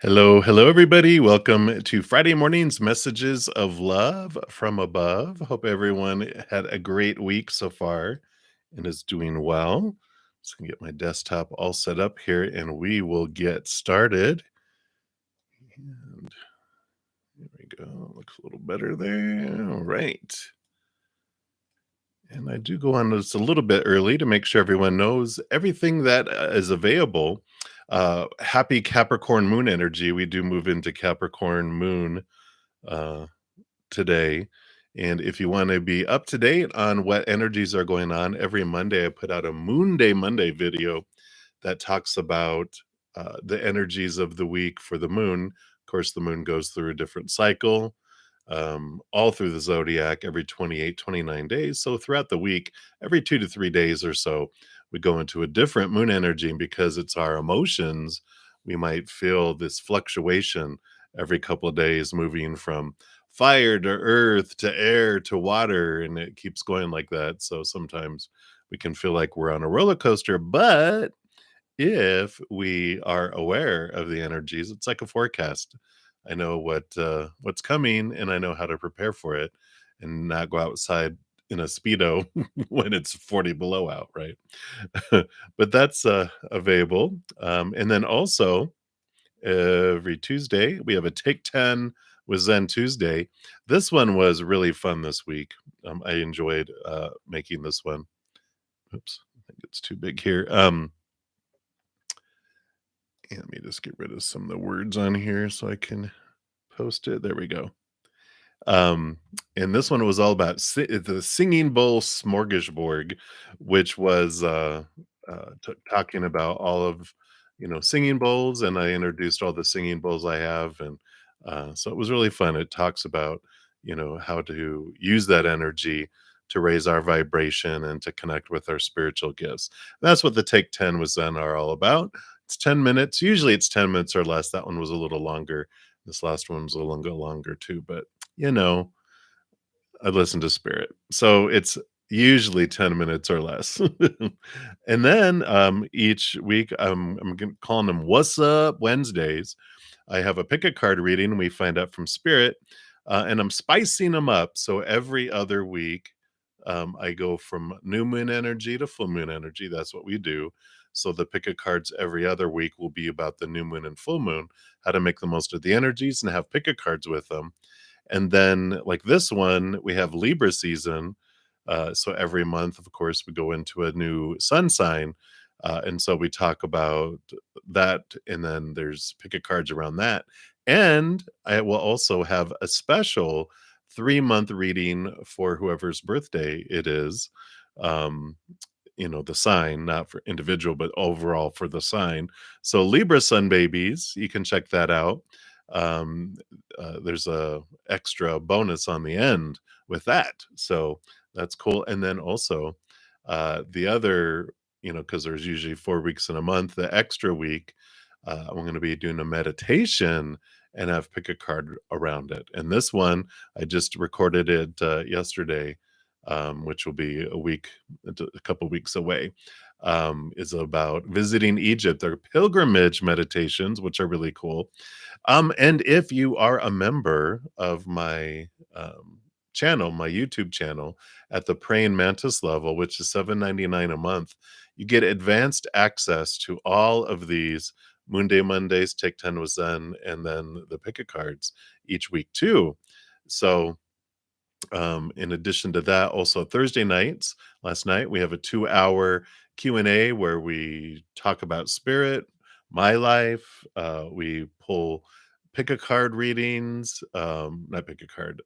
Hello, hello, everybody. Welcome to Friday morning's messages of love from above. Hope everyone had a great week so far and is doing well. Just gonna get my desktop all set up here and we will get started. And there we go. Looks a little better there. All right. And I do go on this a little bit early to make sure everyone knows everything that is available. Happy Capricorn moon energy. We do move into Capricorn moon uh, today. And if you want to be up to date on what energies are going on, every Monday I put out a Moon Day Monday video that talks about the energies of the week for the moon. Of course, the moon goes through a different cycle all through the zodiac every 28, 29 days. So throughout the week, every 2 to 3 days or so, we go into a different moon energy. And because it's our emotions, we might feel this fluctuation every couple of days, moving from fire to earth to air to water. And it keeps going like that. So sometimes we can feel like we're on a roller coaster, but if we are aware of the energies, it's like a forecast. I know what's coming and I know how to prepare for it and not go outside in a speedo when it's 40 below out, right? But that's available. And then also every Tuesday we have a Take 10 with Zen Tuesday. This one was really fun this week. I enjoyed making this one. Oops, I think it's too big here. And let me just get rid of some of the words on here so I can post it. There we go. Um, and this one was all about the Singing Bowl Smorgasbord, which was talking about all of singing bowls, and I introduced all the singing bowls I have, and so it was really fun. It talks about how to use that energy to raise our vibration and to connect with our spiritual gifts. That's what the Take 10 was then are all about. It's 10 minutes. Usually it's 10 minutes or less. That one was a little longer. This last one was a little longer too, but you know, I listen to spirit. So it's usually 10 minutes or less. And then each week, calling them What's Up Wednesdays. I have a pick a card reading we find out from spirit, and I'm spicing them up. So every other week, I go from new moon energy to full moon energy. That's what we do. So the pick a cards every other week will be about the new moon and full moon, how to make the most of the energies and have pick a cards with them. And then, like this one, we have Libra season. So every month, of course, we go into a new sun sign. And so we talk about that. And then there's pick a cards around that. And I will also have a special 3 month reading for whoever's birthday it is. Um, the sign, not for individual, but overall for the sign. So Libra sun babies, you can check that out. Um, there's a extra bonus on the end with that. So that's cool. And then also the other, because there's usually 4 weeks in a month, the extra week, I'm going to be doing a meditation and have pick a card around it. And this one, I just recorded it yesterday, which will be a couple weeks away. Is about visiting Egypt. They're pilgrimage meditations, which are really cool. And if you are a member of my channel, my YouTube channel, at the Praying Mantis level, which is $7.99 a month, you get advanced access to all of these Moon Day Mondays, Take 10 with Zen, and then the pick a cards each week too. So in addition to that, also Thursday nights, last night we have a 2-hour Q&A where we talk about spirit, my life. We pull pick a card readings, not pick a card,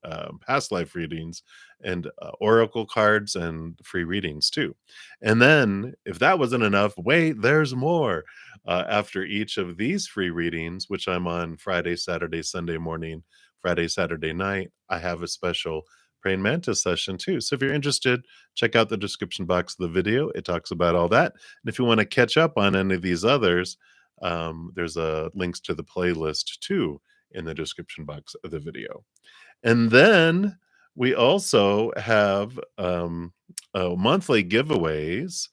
past life readings, and oracle cards and free readings too. And then, if that wasn't enough, wait, there's more. After each of these free readings, which I'm on Friday, Saturday, Sunday morning, Friday, Saturday night, I have a special praying mantis session too. So if you're interested, check out the description box of the video. It talks about all that. And if you want to catch up on any of these others, there's a links to the playlist too in the description box of the video. And then we also have monthly giveaways.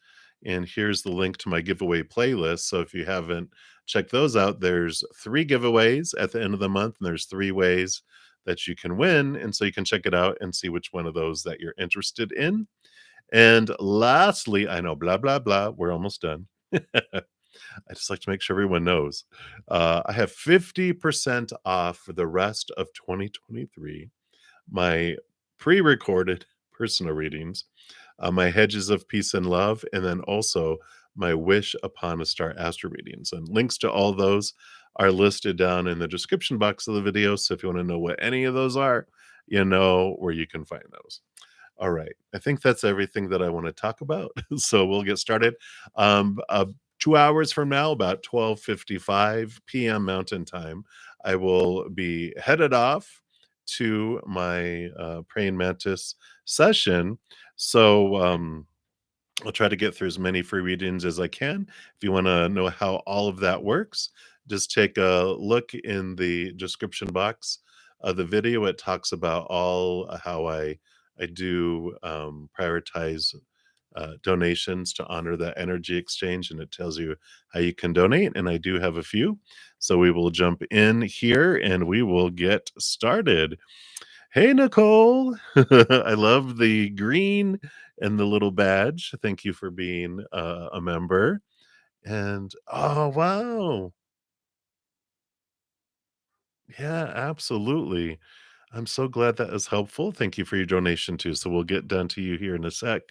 And here's the link to my giveaway playlist. So if you haven't check those out. There's 3 giveaways at the end of the month, and there's 3 ways that you can win, and so you can check it out and see which one of those that you're interested in. And lastly, I know blah, blah, blah, we're almost done. I just like to make sure everyone knows. I have 50% off for the rest of 2023, my pre-recorded personal readings, my Hedges of Peace and Love, and then also my Wish Upon a Star astro readings. And links to all those are listed down in the description box of the video. So if you want to know what any of those are, you know where you can find those. All right. I think that's everything that I want to talk about. So we'll get started. 2 hours from now, about 12:55 p.m. Mountain Time, I will be headed off to my praying mantis session. So I'll try to get through as many free readings as I can. If you want to know how all of that works, just take a look in the description box of the video. It talks about all how I do prioritize donations to honor that energy exchange, and it tells you how you can donate. And I do have a few, so we will jump in here and we will get started. Hey, Nicole. I love the green and the little badge. Thank you for being a member. And oh, wow. Yeah, absolutely. I'm so glad that is helpful. Thank you for your donation too. So we'll get down to you here in a sec.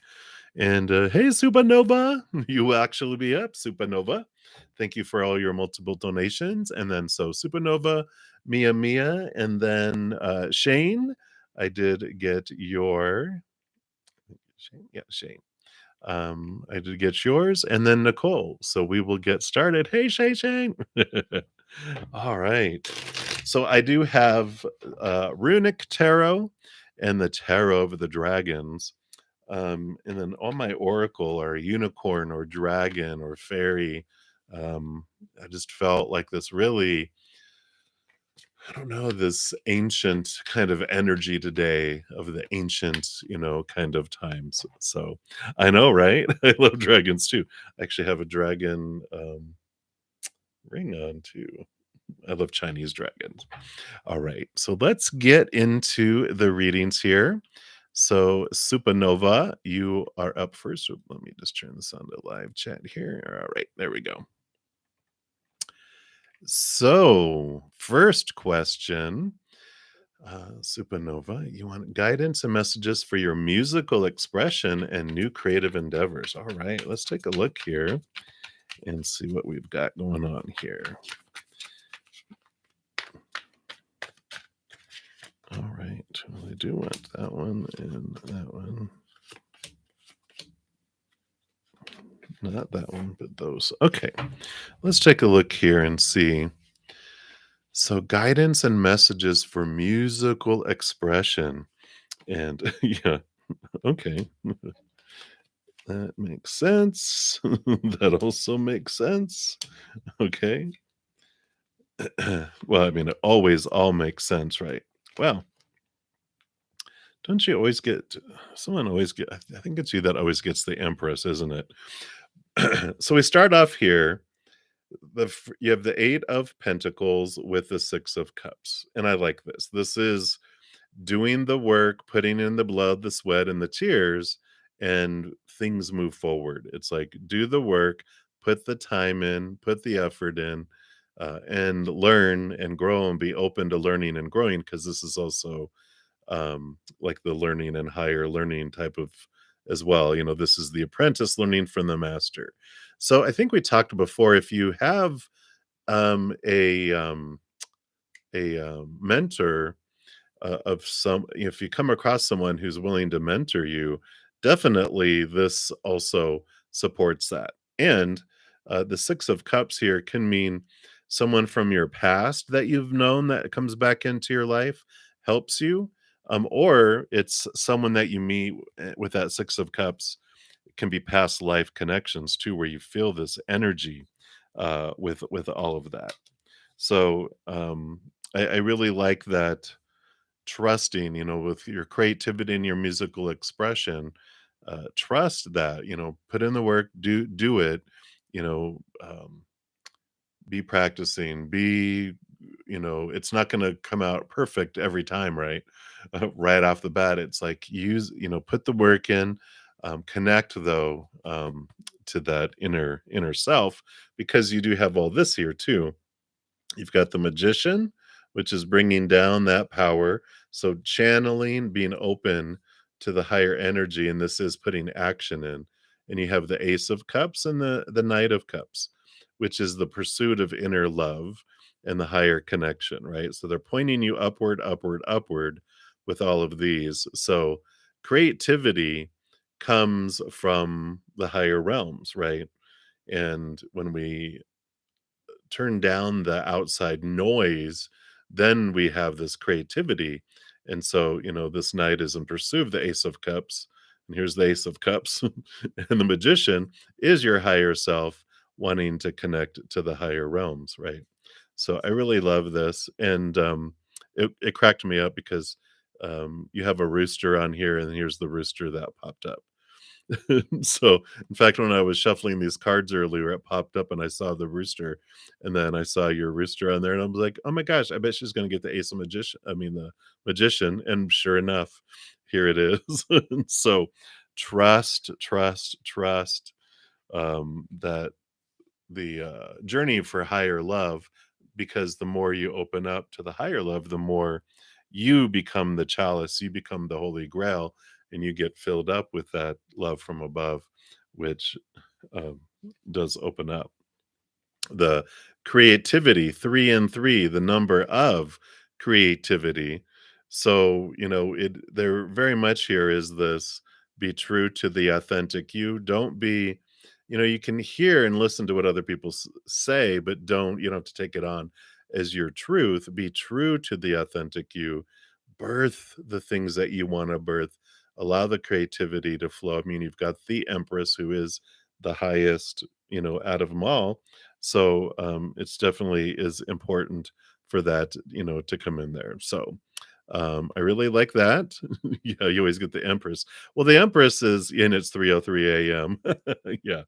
And hey, Supernova, you will actually be up, Supernova. Thank you for all your multiple donations. And then so Supernova, Mia, and then Shane. I did get your Shane. Yeah, Shane. I did get yours, and then Nicole. So we will get started. Hey, Shane. All right. So I do have Runic Tarot and the Tarot of the Dragons. And then on my oracle are unicorn or dragon or fairy. I just felt like this really, I don't know, this ancient kind of energy today of the ancient, kind of times. So I know, right? I love dragons too. I actually have a dragon ring on too. I love Chinese dragons. All right. So let's get into the readings here. So, Supernova, you are up first. So let me just turn this on to live chat here. All right. There we go. So, first question, Supernova, you want guidance and messages for your musical expression and new creative endeavors. All right. Let's take a look here and see what we've got going on here. All right. Well, I do want that one and that one. Not that one, but those. Okay. Let's take a look here and see. So, guidance and messages for musical expression. And yeah, okay. That makes sense. That also makes sense. Okay. Well, I mean, it always all makes sense, right? Well, don't you always get someone always get I think it's you that always gets the Empress, isn't it? So we start off here. You have the 8 of Pentacles with the 6 of Cups. And I like this. This is doing the work, putting in the blood, the sweat, and the tears, and things move forward. It's like do the work, put the time in, put the effort in, and learn and grow and be open to learning and growing, because this is also like the learning and higher learning type of as well. This is the apprentice learning from the master. So I think we talked before, if you have a mentor of some, if you come across someone who's willing to mentor you, definitely this also supports that. And the 6 of Cups here can mean someone from your past that you've known that comes back into your life, helps you, or it's someone that you meet with that 6 of Cups. It can be past life connections too, where you feel this energy with all of that. So I really like that, trusting, with your creativity and your musical expression. Trust that, put in the work, do it, you know um, be practicing, be it's not going to come out perfect every time, right? Right off the bat, it's like put the work in, connect though, to that inner self, because you do have all this here too. You've got the magician, which is bringing down that power. So channeling, being open to the higher energy, and this is putting action in. And you have the Ace of Cups and the Knight of Cups, which is the pursuit of inner love and the higher connection, right? So they're pointing you upward, upward, upward with all of these. So creativity comes from the higher realms, right? And when we turn down the outside noise, then we have this creativity. And so, this knight is in pursuit of the Ace of Cups. And here's the Ace of Cups. And the magician is your higher self wanting to connect to the higher realms, right? So I really love this. And it cracked me up because you have a rooster on here, and here's the rooster that popped up. So, in fact, when I was shuffling these cards earlier, it popped up and I saw the rooster, and then I saw your rooster on there, and I was like, "Oh my gosh, I bet she's gonna get the Ace of Magician the Magician," and sure enough, here it is. So, trust, trust, trust, that the journey for higher love, because the more you open up to the higher love, the more you become the chalice, you become the holy grail, and you get filled up with that love from above, which um, does open up the creativity. 3 and 3, the number of creativity. So it there very much here is this: be true to the authentic you. Don't be, you can hear and listen to what other people say, but you don't have to take it on as your truth. Be true to the authentic you. Birth the things that you want to birth. Allow the creativity to flow. I mean, you've got the Empress, who is the highest, out of them all. So it's definitely is important for that, to come in there. So I really like that. Yeah, you always get the Empress. Well, the Empress is in its 3:03 a.m. Yeah.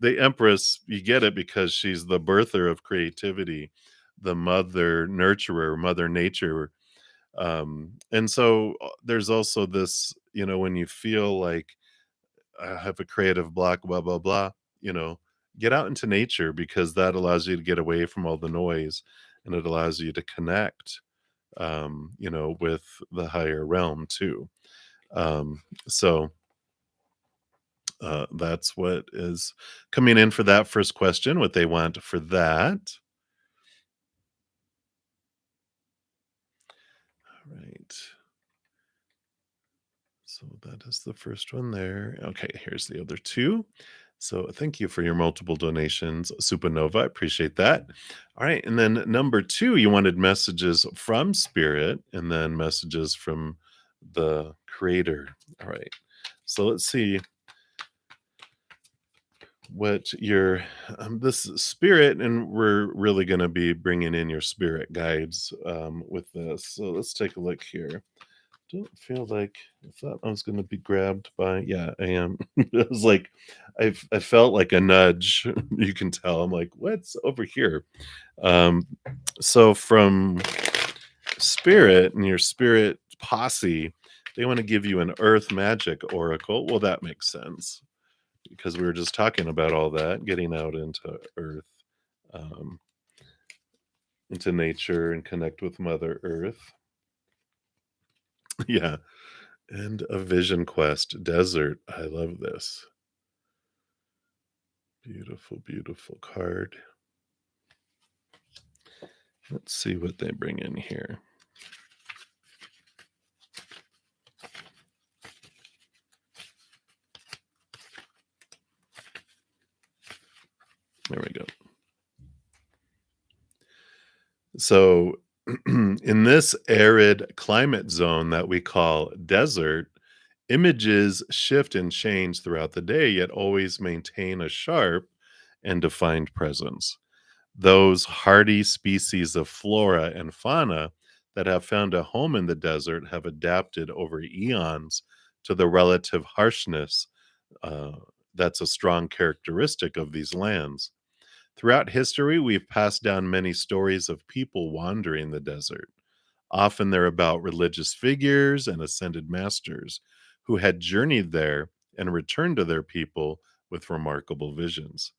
The Empress, you get it because she's the birther of creativity, the mother nurturer, mother nature. And so there's also this, when you feel like I have a creative block, blah, blah, blah, you know, get out into nature, because that allows you to get away from all the noise, and it allows you to connect, with the higher realm too. So that's what is coming in for that first question, what they want for that. All right. So that is the first one there. Okay, here's the other two. So thank you for your multiple donations, Supernova. I appreciate that. All right. And then number two, you wanted messages from spirit and then messages from the creator. All right. So let's see what your this spirit, and we're really going to be bringing in your spirit guides with this. So let's take a look here. Don't feel like I thought I was gonna be grabbed by, yeah, I am. It was like I felt like a nudge. You can tell. I'm like, "What's over here?" Um, so from spirit and your spirit posse, they wanna give you an earth magic oracle. Well, that makes sense because we were just talking about all that, getting out into earth, um, into nature and connect with Mother Earth. Yeah. And a vision quest desert. I love this. Beautiful, beautiful card. Let's see what they bring in here. There we go. So, in this arid climate zone that we call desert, images shift and change throughout the day, yet always maintain a sharp and defined presence. Those hardy species of flora and fauna that have found a home in the desert have adapted over eons to the relative harshness uh, that's a strong characteristic of these lands. Throughout history, we've passed down many stories of people wandering the desert. Often they're about religious figures and ascended masters who had journeyed there and returned to their people with remarkable visions.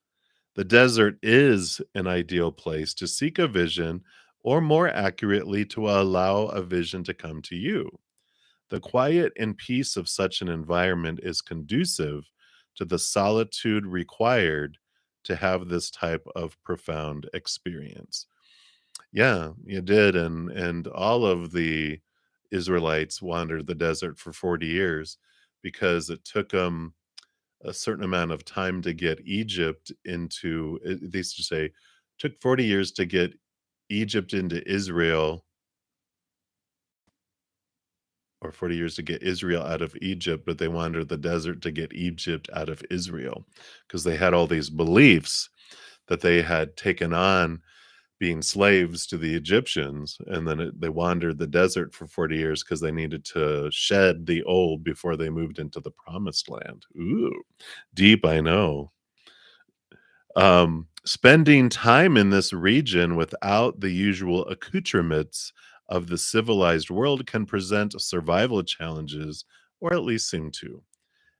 The desert is an ideal place to seek a vision, or more accurately, to allow a vision to come to you. The quiet and peace of such an environment is conducive to the solitude required to have this type of profound experience. Yeah, you did, and all of the Israelites wandered the desert for 40 years because it took them a certain amount of time to get Egypt into they used to say, took 40 years to get Egypt into Israel, or 40 years to get Israel out of Egypt, but they wandered the desert to get Egypt out of Israel because they had all these beliefs that they had taken on being slaves to the Egyptians, and then they wandered the desert for 40 years because they needed to shed the old before they moved into the promised land. Ooh, deep, I know. Spending time in this region without the usual accoutrements of the civilized world can present survival challenges, or at least seem to.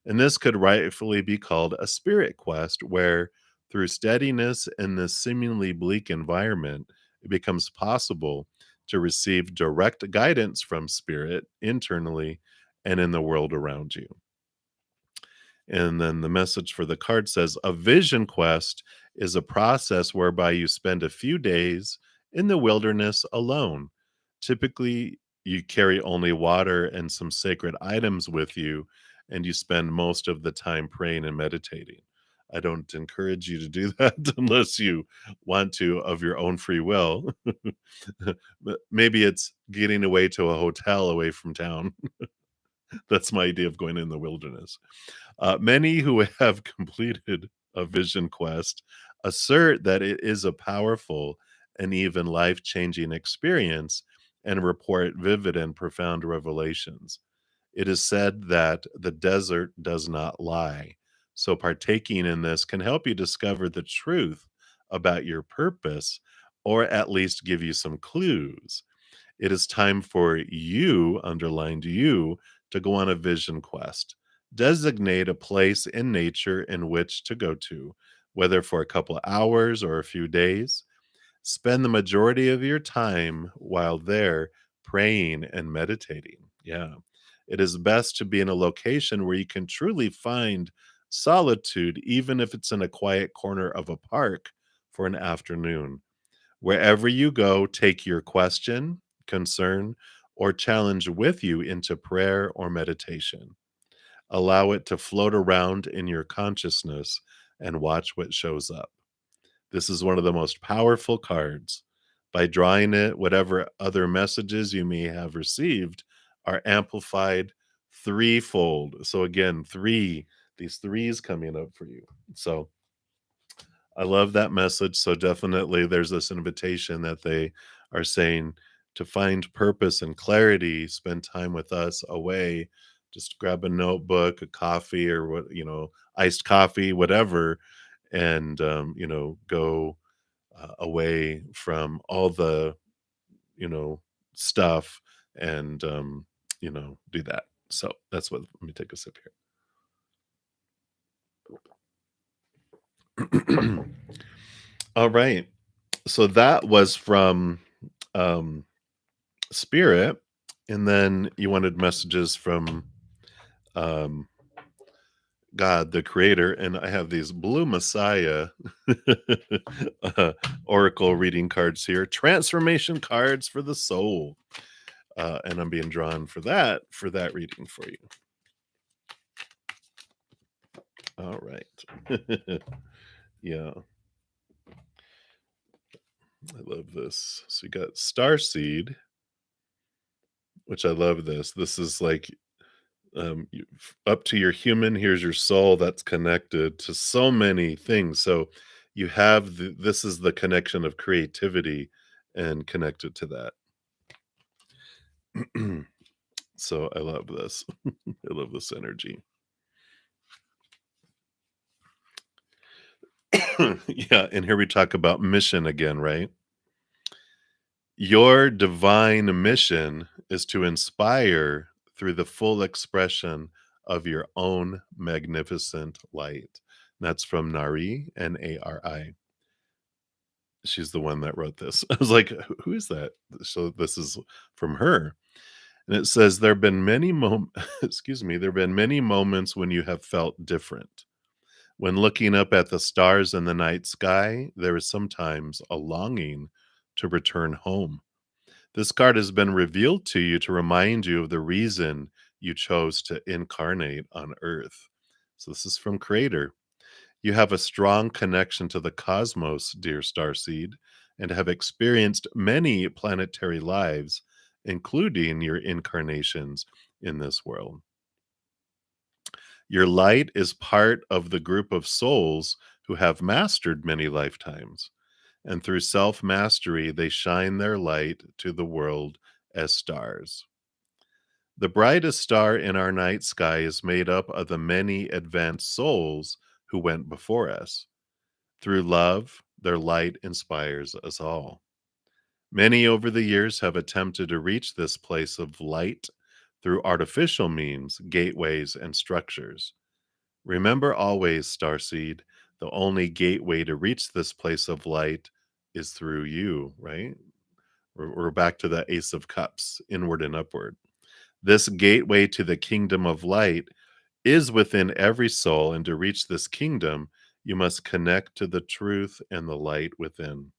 And this could rightfully be called a spirit quest, where through steadiness in this seemingly bleak environment, it becomes possible to receive direct guidance from spirit internally and in the world around you. And then the message for the card says a vision quest is a process whereby you spend a few days in the wilderness alone. Typically, you carry only water and some sacred items with you, and you spend most of the time praying and meditating. I don't encourage you to do that unless you want to of your own free will. But maybe it's getting away to a hotel away from town. That's my idea of going in the wilderness. Many who have completed a vision quest assert that it is a powerful and even life changing experience and report vivid and profound revelations. It is said that the desert does not lie. So, partaking in this can help you discover the truth about your purpose, or at least give you some clues. It is time for you, underlined you, to go on a vision quest. Designate a place in nature in which to go to, whether for a couple of hours or a few days. Spend the majority of your time while there praying and meditating. Yeah. It is best to be in a location where you can truly find solitude, even if it's in a quiet corner of a park for an afternoon. Wherever you go, take your question, concern, or challenge with you into prayer or meditation. Allow it to float around in your consciousness and watch what shows up. This is one of the most powerful cards. By drawing it, whatever other messages you may have received are amplified threefold. So, again, these threes coming up for you. So, I love that message. So definitely there's this invitation that they are saying to find purpose and clarity, spend time with us away. Just grab a notebook, a coffee, or what, iced coffee, whatever, and go away from all the stuff, and do that. So that's what. Let me take a sip here. All right. So that was from um Spirit, and then you wanted messages from um God, the creator, and I have these blue Messiah uh, oracle reading cards here, transformation cards for the soul. And I'm being drawn for that reading for you. All right. Yeah, I love this. So you got Star Seed, which I love this. This is like up to your human, here's your soul that's connected to so many things. So you have this is the connection of creativity and connected to that. So I love this. I love this energy. Yeah, and here we talk about mission again, right? Your divine mission is to inspire through the full expression of your own magnificent light. That's from Nari, Nari. She's the one that wrote this. I was like, Who is that?" So this is from her, and it says, "There have been many excuse me, there have been many moments when you have felt different. When looking up at the stars in the night sky, there is sometimes a longing to return home. This card has been revealed to you to remind you of the reason you chose to incarnate on Earth." So this is from Creator. "You have a strong connection to the cosmos, dear starseed, and have experienced many planetary lives, including your incarnations in this world. Your light is part of the group of souls who have mastered many lifetimes, and through self mastery, they shine their light to the world as stars. The brightest star in our night sky is made up of the many advanced souls who went before us. Through love, their light inspires us all. Many over the years have attempted to reach this place of light through artificial means, gateways, and structures. Remember always, Starseed, the only gateway to reach this place of light is through you," right? We're back to the Ace of Cups, inward and upward. "This gateway to the kingdom of light is within every soul, and to reach this kingdom, you must connect to the truth and the light within.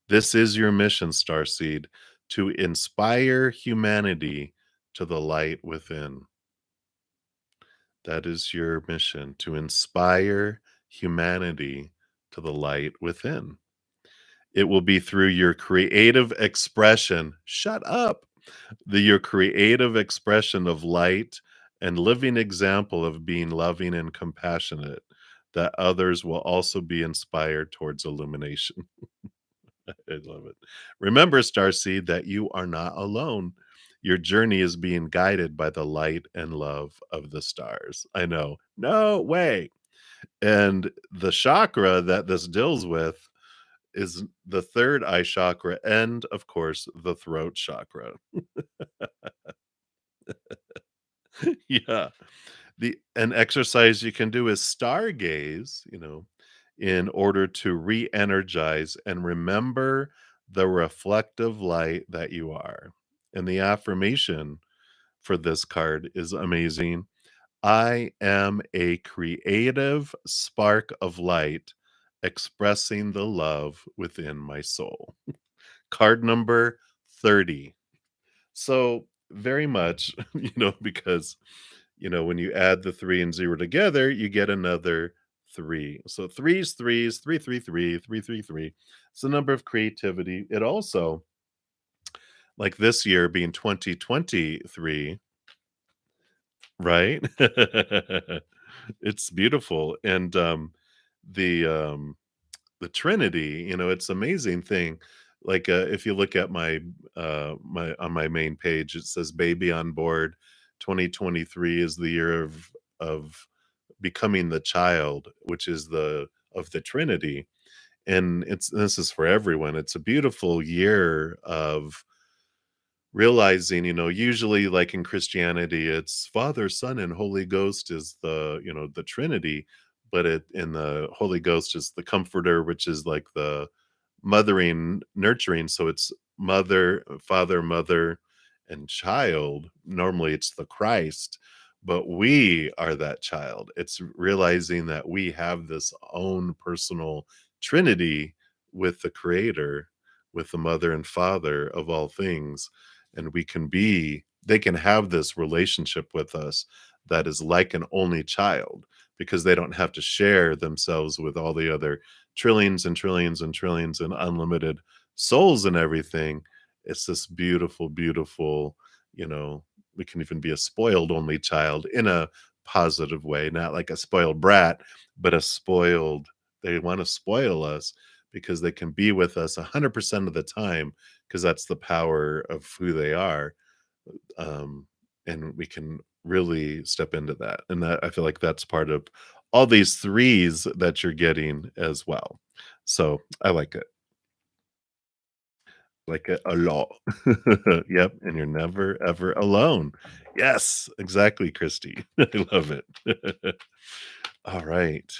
This is your mission, Starseed, to inspire humanity to the light within." That is your mission, to inspire humanity to the light within. It will be through your creative expression. Shut up. Your creative expression of light and living example of being loving and compassionate that others will also be inspired towards illumination. I love it. Remember, Starseed, that you are not alone. Your journey is being guided by the light and love of the stars. I know. No way. And the chakra that this deals with is the third eye chakra and, of course, the throat chakra. Yeah. An exercise you can do is stargaze, in order to re-energize and remember the reflective light that you are. And the affirmation for this card is amazing. "I am a creative spark of light expressing the love within my soul." Card number 30. So, very much, because when you add the 3 and 0 together, you get another 3. So threes, threes, 333, 333. It's the number of creativity. It also, like this year being 2023, right? It's beautiful. And the the Trinity, it's amazing thing. Like if you look at my on my main page, it says "Baby on board." 2023 is the year of becoming the child, which is the of the Trinity. And this is for everyone. It's a beautiful year of realizing, usually like in Christianity, it's Father, Son, and Holy Ghost is the Trinity, but it in the Holy Ghost is the comforter, which is like the mothering, nurturing. So it's mother, father, mother, and child. Normally it's the Christ, but we are that child. It's realizing that we have this own personal Trinity with the Creator, with the mother and father of all things. And they can have this relationship with us that is like an only child, because they don't have to share themselves with all the other trillions and trillions and trillions and unlimited souls and everything. It's this beautiful, beautiful, you know, we can even be a spoiled only child in a positive way, not like a spoiled brat, but they want to spoil us because they can be with us 100% of the time, because that's the power of who they are. Um, and we can really step into that. And that, I feel like that's part of all these threes that you're getting as well. So I like it a lot. Yep, and you're never ever alone. Yes, exactly, Christy. I love it. All right.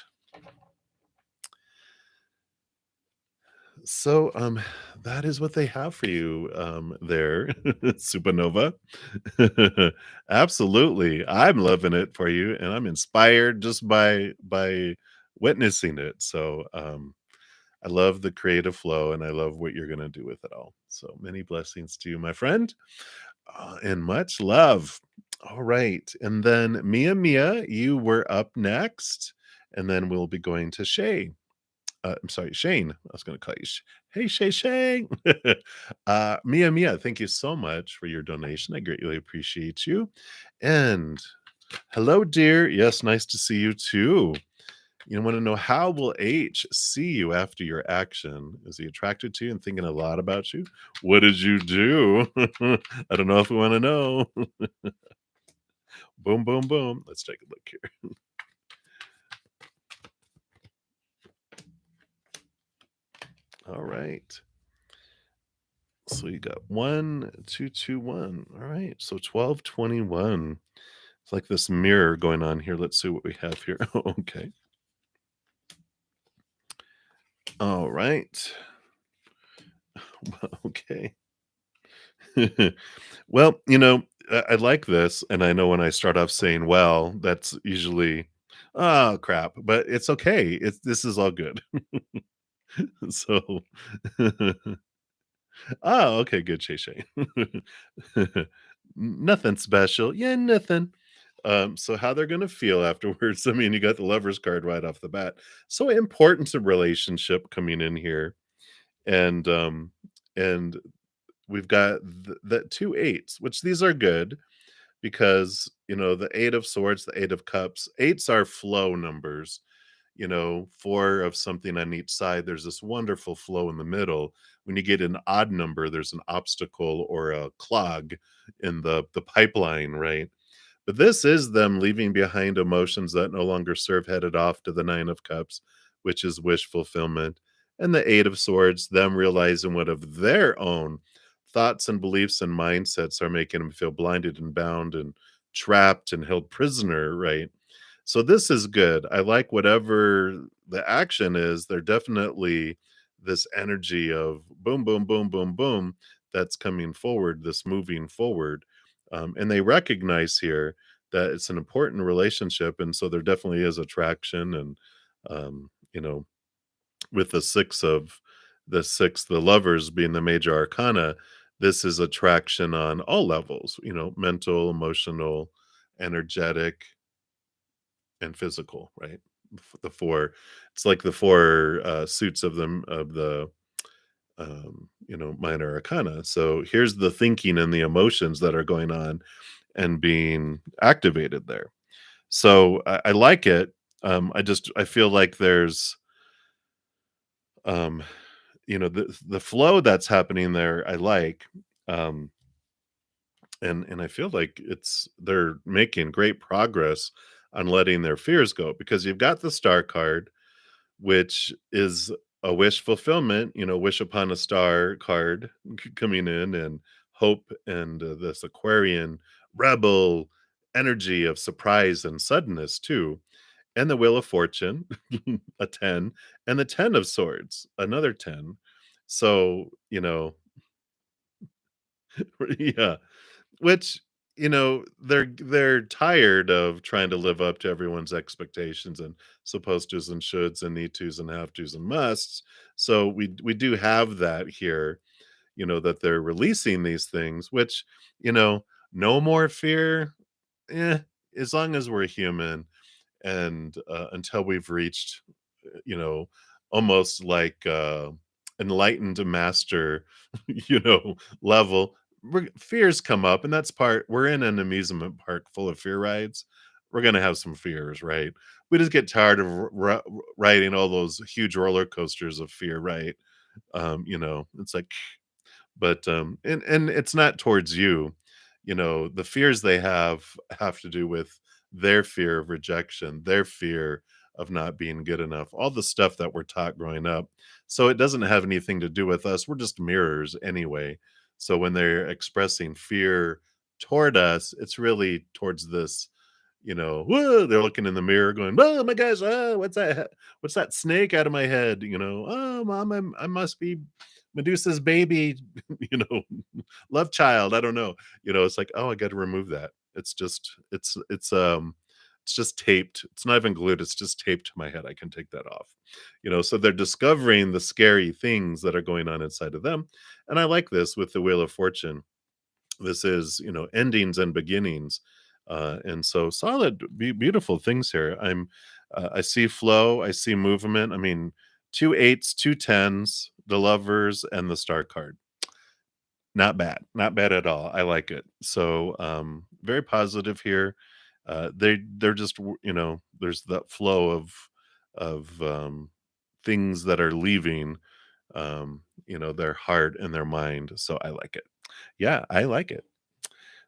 So, that is what they have for you, there, Supernova. Absolutely. I'm loving it for you, and I'm inspired just by witnessing it. So, I love the creative flow, and I love what you're gonna do with it all. So many blessings to you, my friend, and much love. All right, and then Mia, you were up next, and then we'll be going to Shay. I'm sorry, Shane. I was gonna call you Hey, Shane. Mia, thank you so much for your donation. I greatly appreciate you. And hello, dear. Yes, nice to see you too. You want to know, how will H see you after your action? Is he attracted to you and thinking a lot about you? What did you do? I don't know if we want to know. Boom, boom, boom. Let's take a look here. All right. So you got 1, 2, 2, 1. All right. So 12, 21. It's like this mirror going on here. Let's see what we have here. Okay. All right. Okay. Well, I like this, and I know when I start off saying "well," that's usually, "Oh, crap," but it's okay. This is all good. So oh, okay, good, Shay Shay. Nothing special. Yeah, nothing. So how they're gonna feel afterwards, I mean, you got the Lovers card right off the bat. So important to relationship coming in here, and, um, and we've got the 2 eights, which these are good because, the 8 of swords, the 8 of cups, eights are flow numbers. 4 of something on each side, there's this wonderful flow in the middle. When you get an odd number, there's an obstacle or a clog in the pipeline, right? But this is them leaving behind emotions that no longer serve, headed off to the 9 of cups, which is wish fulfillment. And the 8 of swords, them realizing what of their own thoughts and beliefs and mindsets are making them feel blinded and bound and trapped and held prisoner, right? So this is good. I like whatever the action is. They're definitely this energy of boom, boom, boom, boom, boom that's coming forward, this moving forward. And they recognize here that it's an important relationship. And so there definitely is attraction. And, with the lovers being the major arcana, this is attraction on all levels, mental, emotional, energetic, and physical, right? The four, it's like the four suits of them of the minor arcana. So here's the thinking and the emotions that are going on and being activated there. So I like it. I feel like there's um the flow that's happening there. I like, um and I feel like they're making great progress on letting their fears go, because you've got the star card, which is a wish fulfillment, wish upon a star card coming in, and hope, and this Aquarian rebel energy of surprise and suddenness too. And the Wheel of Fortune, a 10, and the 10 of Swords, another 10. So, yeah, which, they're tired of trying to live up to everyone's expectations and supposed tos and shoulds and need tos and have tos and musts. So we do have that here, that they're releasing these things, which, no more fear. Eh, as long as we're human, and until we've reached, you know, almost like enlightened master, level, fears come up, and that's part. We're in an amusement park full of fear rides. We're gonna have some fears, right? We just get tired of riding all those huge roller coasters of fear, right? It's like, but and it's not towards you. The fears they have to do with their fear of rejection, their fear of not being good enough, all the stuff that we're taught growing up. So it doesn't have anything to do with us. We're just mirrors anyway. So when they're expressing fear toward us, it's really towards this, whoa, they're looking in the mirror going, oh my gosh, oh, what's that? What's that snake out of my head? Oh, mom, I must be Medusa's baby, you know, love child. I don't know. It's like, oh, I got to remove that. It's just taped. It's not even glued. It's just taped to my head. I can take that off. So they're discovering the scary things that are going on inside of them. And I like this with the Wheel of Fortune. This is, endings and beginnings. And so solid, beautiful things here. I see flow, I see movement. I mean, two eights, two tens, the lovers, and the star card. Not bad, not bad at all. I like it. So, very positive here. They're just, there's that flow of things that are leaving, their heart and their mind. So I like it. Yeah, I like it.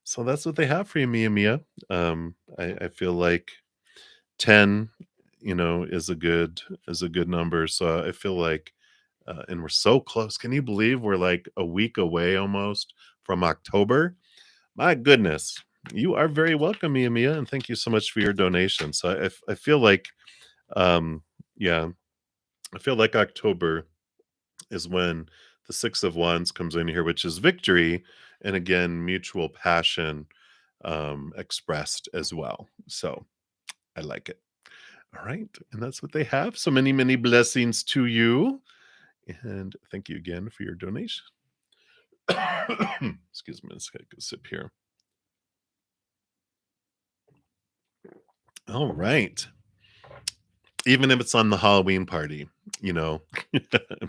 So that's what they have for you, Mia Mia. I feel like 10, is a good number. So I feel like, and we're so close. Can you believe we're like a week away almost from October? My goodness. You are very welcome, Mia Mia, and thank you so much for your donation. So I feel like, um, yeah, I feel like October is when the Six of Wands comes in here, which is victory, and again, mutual passion, expressed as well. So I like it. All right. And that's what they have. So many, many blessings to you. And thank you again for your donation. Excuse me. Let's go sip here. All right. Even if it's on the Halloween party, I'm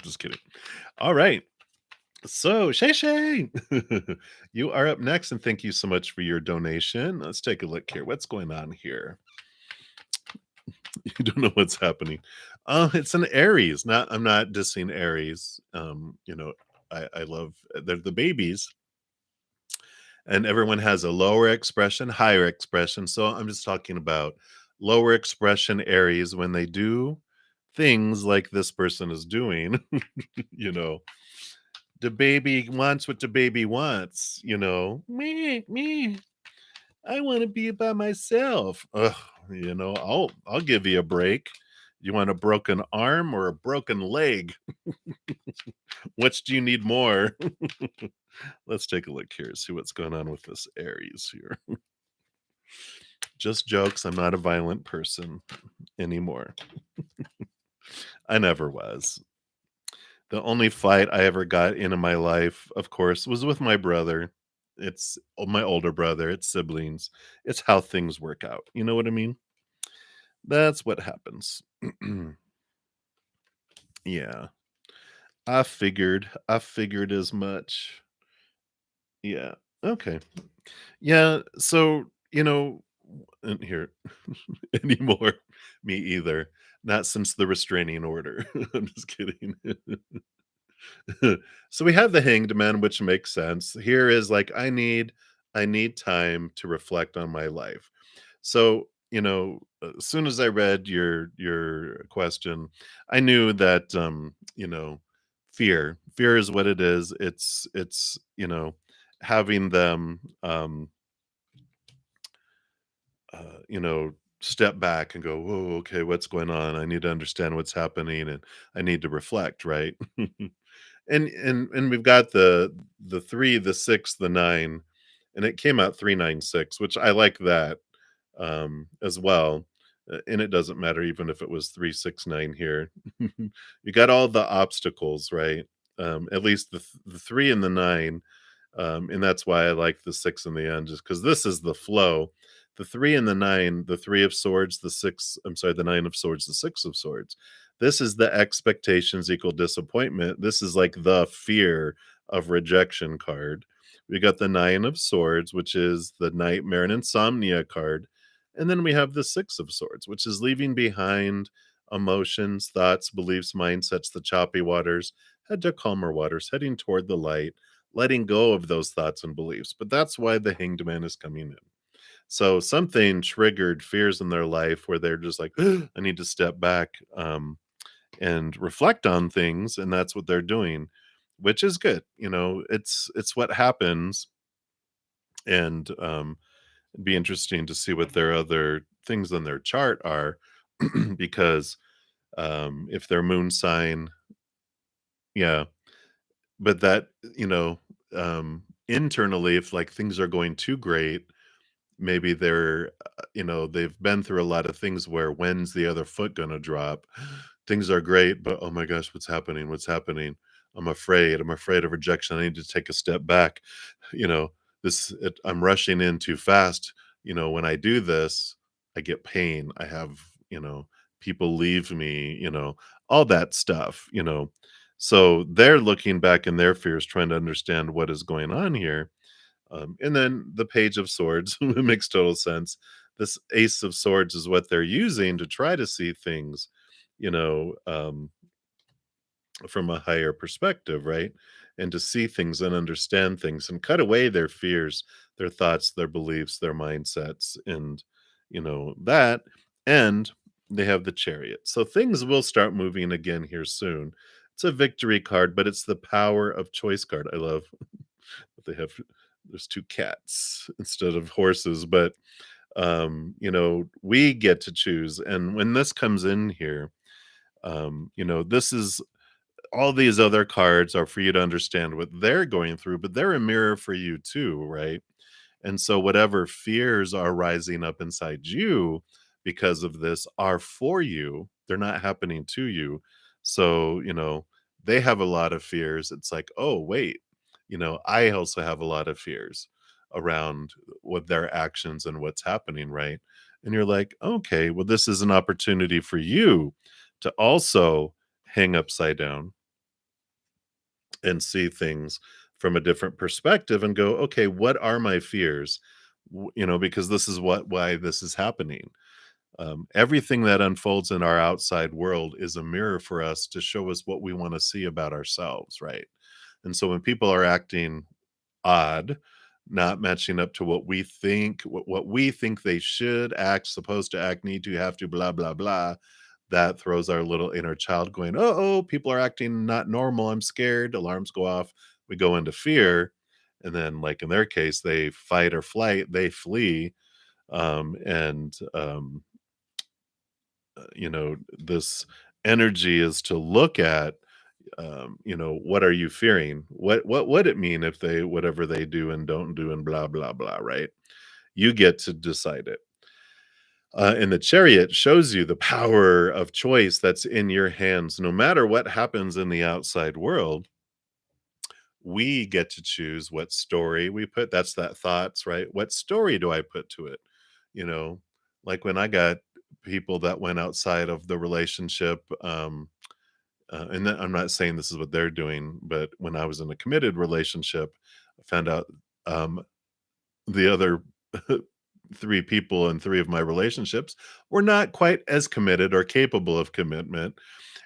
just kidding. All right. So, Shay Shay, you are up next, and thank you so much for your donation. Let's take a look here. What's going on here? You don't know what's happening. It's an Aries. I'm not dissing Aries. I love they're the babies, and everyone has a lower expression, higher expression. So I'm just talking about lower expression Aries when they do things like this person is doing. you know, the baby wants what the baby wants. Me. I want to be by myself. Ugh, I'll give you a break. You want a broken arm or a broken leg? Which do you need more? Let's take a look here, see what's going on with this Aries here. Just jokes. I'm not a violent person anymore. I never was. The only fight I ever got in my life, of course, was with my brother. It's my older brother. It's siblings. It's how things work out. You know what I mean? That's what happens. Yeah. I figured as much. Yeah. Okay. Yeah, so, and here anymore. Me either. Not since the restraining order. I'm just kidding. So we have the Hanged Man, which makes sense. Here is like I need time to reflect on my life. So, as soon as I read your question, I knew that fear is what it is. It's having them step back and go, whoa, okay, what's going on? I need to understand what's happening, and I need to reflect, right? And we've got the 3, the 6, the 9, and it came out 396, which I like that, as well. And it doesn't matter even if it was 369 here. You got all the obstacles, right? At least the 3 and the 9, and that's why I like the 6 in the end, just because this is the flow. The 3 and the 9, the 3 of swords, the 6, I'm sorry, the 9 of swords, the 6 of swords. This is the expectations equal disappointment. This is like the fear of rejection card. We got the 9 of swords, which is the nightmare and insomnia card. And then we have the 6 of swords, which is leaving behind emotions, thoughts, beliefs, mindsets, the choppy waters, head to calmer waters, heading toward the light, letting go of those thoughts and beliefs. But that's why the Hanged Man is coming in. So something triggered fears in their life where they're just like, I need to step back and reflect on things, and that's what they're doing, which is good. It's what happens, and it'd be interesting to see what their other things on their chart are, because if their moon sign, yeah, but that you know internally, if like things are going too great, maybe they've been through a lot of things where when's the other foot gonna drop? Things are great, but oh my gosh, what's happening? What's happening? I'm afraid. I'm afraid of rejection. I need to take a step back. You know, I'm rushing in too fast. When I do this, I get pain. I have, people leave me, all that stuff. So they're looking back in their fears, trying to understand what is going on here. And then the Page of Swords makes total sense. This Ace of Swords is what they're using to try to see things, you know, um, from a higher perspective, right? And to see things and understand things and cut away their fears, their thoughts, their beliefs, their mindsets, and, that. And they have the Chariot. So things will start moving again here soon. It's a victory card, but it's the power of choice card. I love that there's two cats instead of horses, but we get to choose. And when this comes in here, this is all these other cards are for you to understand what they're going through, but they're a mirror for you too, right? And so whatever fears are rising up inside you because of this are for you. They're not happening to you. So, they have a lot of fears. It's like, oh, wait, I also have a lot of fears around what their actions and what's happening, right? And you're like, okay, well, this is an opportunity for you to also hang upside down and see things from a different perspective and go, okay, what are my fears? Because this is why this is happening. Everything that unfolds in our outside world is a mirror for us to show us what we want to see about ourselves, right? And so when people are acting odd, not matching up to what we think they should act, supposed to act, need to, have to, blah, blah, blah, that throws our little inner child going, oh, people are acting not normal. I'm scared. Alarms go off. We go into fear. And then, like in their case, they fight or flight, they flee. And, this energy is to look at, what are you fearing? What would it mean if they, whatever they do and don't do, and blah, blah, blah, right? You get to decide it. And the Chariot shows you the power of choice that's in your hands. No matter what happens in the outside world, we get to choose what story we put. That's that thoughts, right? What story do I put to it? You know, like when I got people that went outside of the relationship, and then I'm not saying this is what they're doing, but when I was in a committed relationship, I found out um, the other three people in three of my relationships were not quite as committed or capable of commitment.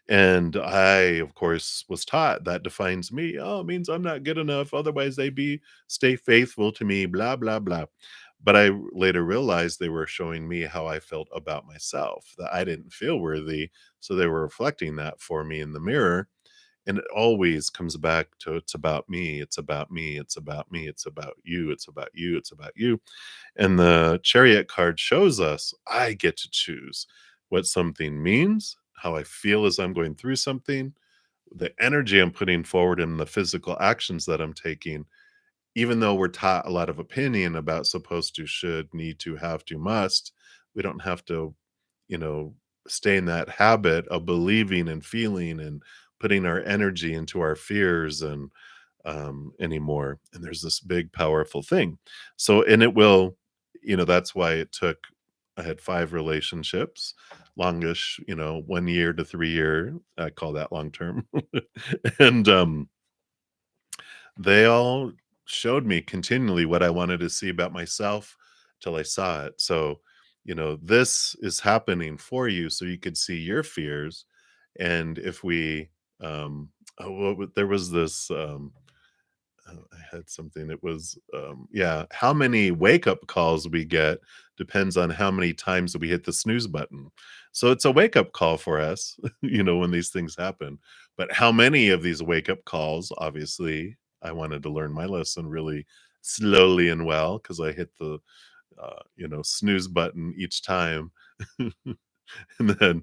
And I, of course, was taught that defines me. Oh, it means I'm not good enough. Otherwise, they stay faithful to me, blah, blah, blah. But I later realized they were showing me how I felt about myself, that I didn't feel worthy. So they were reflecting that for me in the mirror. And it always comes back to it's about me. It's about me. It's about me. It's about you. It's about you. It's about you. And the Chariot card shows us I get to choose what something means, how I feel as I'm going through something, the energy I'm putting forward, and the physical actions that I'm taking. Even though we're taught a lot of opinion about supposed to, should, need to, have to, must, we don't have to, you know, stay in that habit of believing and feeling and putting our energy into our fears and anymore. And there's this big, powerful thing. So, and it will, that's why it took, I had 5 relationships, longish, 1 year to 3 year. I call that long term. And they all showed me continually what I wanted to see about myself till I saw it. So, this is happening for you so you could see your fears. And if we, there was this, I had something that was, yeah, how many wake up calls we get depends on how many times that we hit the snooze button. So it's a wake up call for us, when these things happen. But how many of these wake up calls, obviously, I wanted to learn my lesson really slowly and well because I hit the, snooze button each time. And then,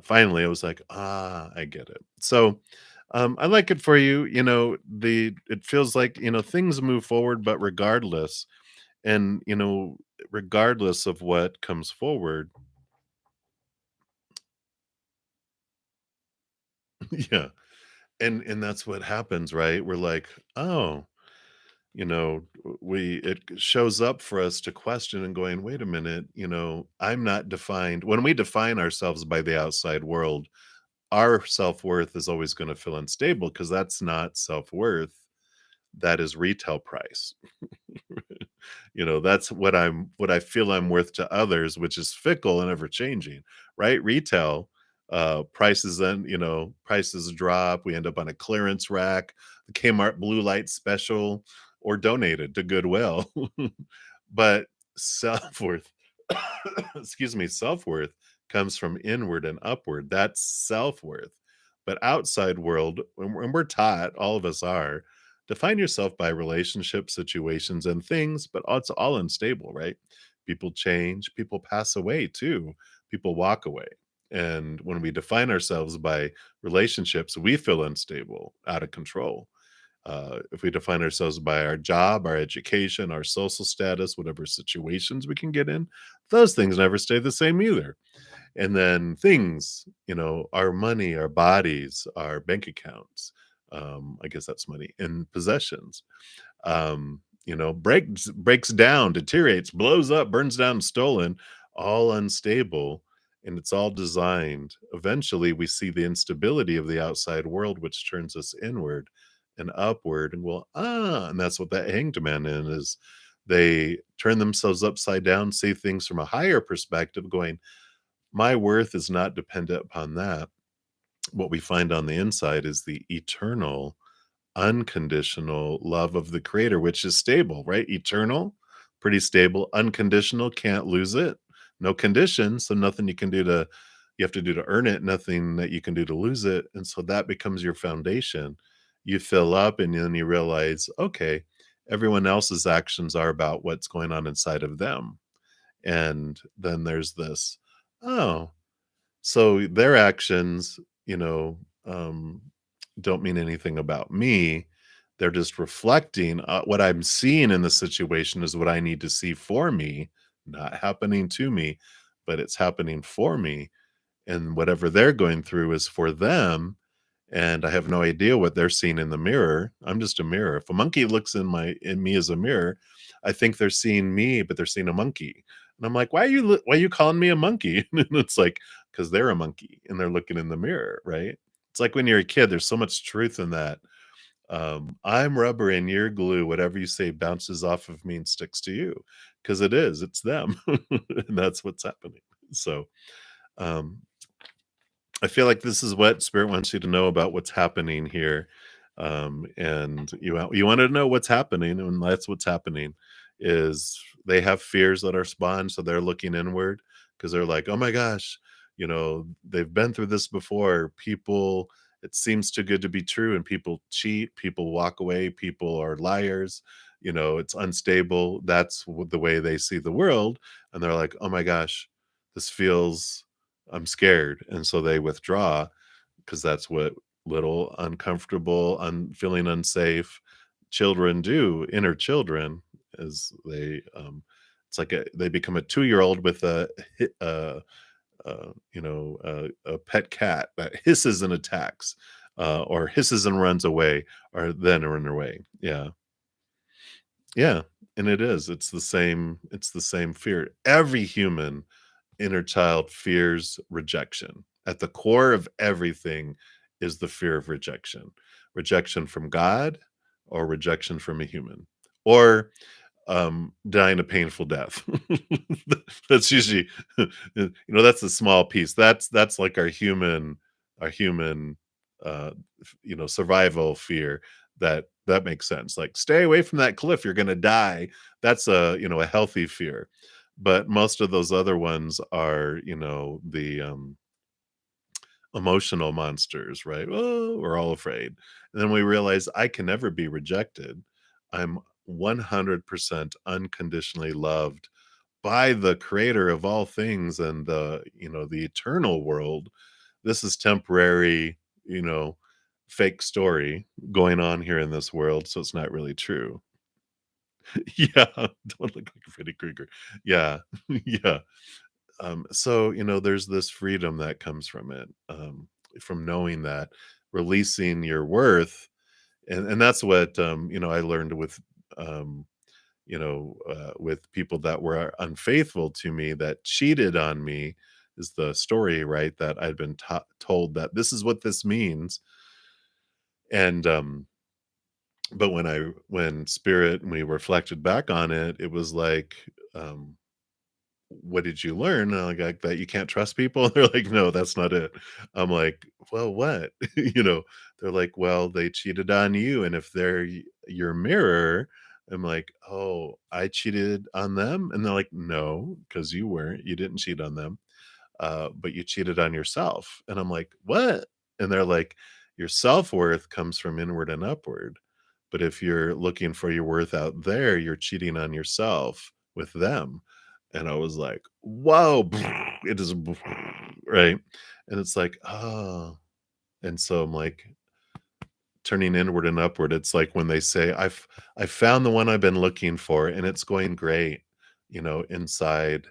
finally, I was like, "Ah, I get it." So, I like it for you, it feels like, things move forward, but and, regardless of what comes forward. Yeah, and that's what happens, right? We're like, "Oh," we it shows up for us to question and going, "Wait a minute, I'm not defined." When we define ourselves by the outside world, our self-worth is always gonna feel unstable because that's not self-worth, that is retail price. That's what I feel I'm worth to others, which is fickle and ever changing, right? Retail, prices drop, we end up on a clearance rack, the Kmart blue light special, or donated to Goodwill. But self-worth excuse me, self-worth comes from inward and upward. That's self-worth. But outside world, when we're taught, all of us are, define yourself by relationships, situations, and things, but it's all unstable, right? People change, people pass away too, people walk away. And when we define ourselves by relationships, we feel unstable, out of control. If we define ourselves by our job, our education, our social status, whatever situations we can get in, those things never stay the same either. And then things, our money, our bodies, our bank accounts, I guess that's money, and possessions, breaks down, deteriorates, blows up, burns down, stolen, all unstable, and it's all designed. Eventually, we see the instability of the outside world, which turns us inward and upward, and and that's what that hanged man in is. They turn themselves upside down, see things from a higher perspective, going, "My worth is not dependent upon that." What we find on the inside is the eternal unconditional love of the creator, which is stable, right? Eternal, pretty stable. Unconditional, can't lose it. No conditions, so nothing you have to do to earn it, nothing that you can do to lose it. And so that becomes your foundation. You fill up and then you realize, okay, everyone else's actions are about what's going on inside of them. And then there's this, oh, so their actions, don't mean anything about me. They're just reflecting, what I'm seeing in the situation is what I need to see for me, not happening to me, but it's happening for me. And whatever they're going through is for them. And I have no idea what they're seeing in the mirror. I'm just a mirror. If a monkey looks in me as a mirror, I think they're seeing me, but they're seeing a monkey. And I'm like, why are you calling me a monkey? And it's like, because they're a monkey and they're looking in the mirror, right? It's like when you're a kid, there's so much truth in that. I'm rubber and you're glue. Whatever you say bounces off of me and sticks to you. Because it's them. And that's what's happening. So um I feel like this is what spirit wants you to know about what's happening here. And you want to know what's happening, and that's what's happening is they have fears that are spawned, so they're looking inward because they're like, oh my gosh, they've been through this before. People, it seems too good to be true, and people cheat, people walk away, people are liars. It's unstable. That's the way they see the world, and they're like, oh my gosh, this feels I'm scared, and so they withdraw because that's what little uncomfortable, feeling unsafe children do. Inner children, as it's like they become a 2-year-old with a pet cat that hisses and attacks, or hisses and runs away, or then run away. Yeah, yeah, and it is. It's the same. It's the same fear. Every human inner child fears rejection. At the core of everything is the fear of rejection. Rejection from God or rejection from a human. Or dying a painful death. That's usually that's a small piece. That's like our human survival fear. That makes sense. Like, stay away from that cliff, you're gonna die. That's a, a healthy fear. But most of those other ones are, the emotional monsters, right? Oh, we're all afraid. And then we realize I can never be rejected. I'm 100% unconditionally loved by the creator of all things and the eternal world. This is temporary, you know, fake story going on here in this world, so it's not really true. Yeah, don't look like Freddy Krueger. Yeah, yeah. So, there's this freedom that comes from it, from knowing that, releasing your worth, and that's what, I learned um, with people that were unfaithful to me, that cheated on me, is the story, right? That I'd been told that this is what this means, and but when spirit and we reflected back on it, it was like, um, what did you learn? And I'm like, that you can't trust people. They're like, no, that's not it. I'm like, well, what? They're like, well, they cheated on you. And if they're your mirror, I'm like, oh, I cheated on them. And they're like, no, because you didn't cheat on them, but you cheated on yourself. And I'm like, what? And they're like, your self worth comes from inward and upward. But if you're looking for your worth out there, you're cheating on yourself with them. And I was like, whoa, it is right. And it's like, oh. And so I'm like, turning inward and upward. It's like when they say, I found the one I've been looking for, and it's going great, inside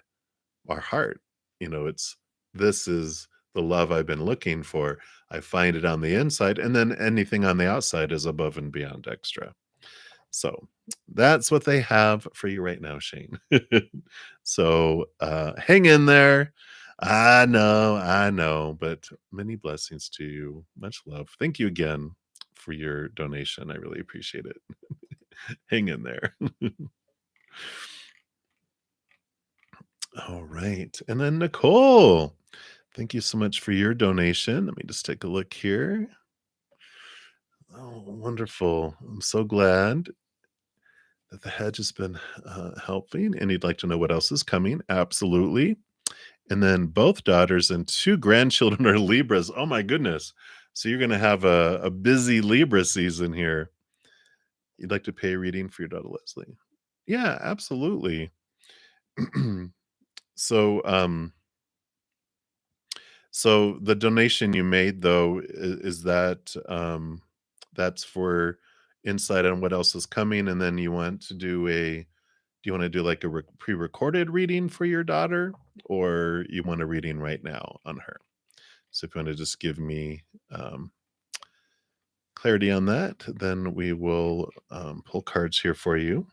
our heart. It's this is the love I've been looking for. I find it on the inside, and then anything on the outside is above and beyond extra. So that's what they have for you right now, Shane. So hang in there. I know, but many blessings to you. Much love. Thank you again for your donation. I really appreciate it. Hang in there. All right. And then Nicole, thank you so much for your donation. Let me just take a look here. Oh, wonderful. I'm so glad that the hedge has been helping. And you'd like to know what else is coming? Absolutely. And then both daughters and two grandchildren are Libras. Oh, my goodness. So you're going to have a busy Libra season here. You'd like to pay a reading for your daughter, Leslie? Yeah, absolutely. So, So the donation you made though, is that, that's for insight on what else is coming, and then you want to do you wanna do like a pre-recorded reading for your daughter, or you want a reading right now on her? So if you wanna just give me, clarity on that, then we will, pull cards here for you.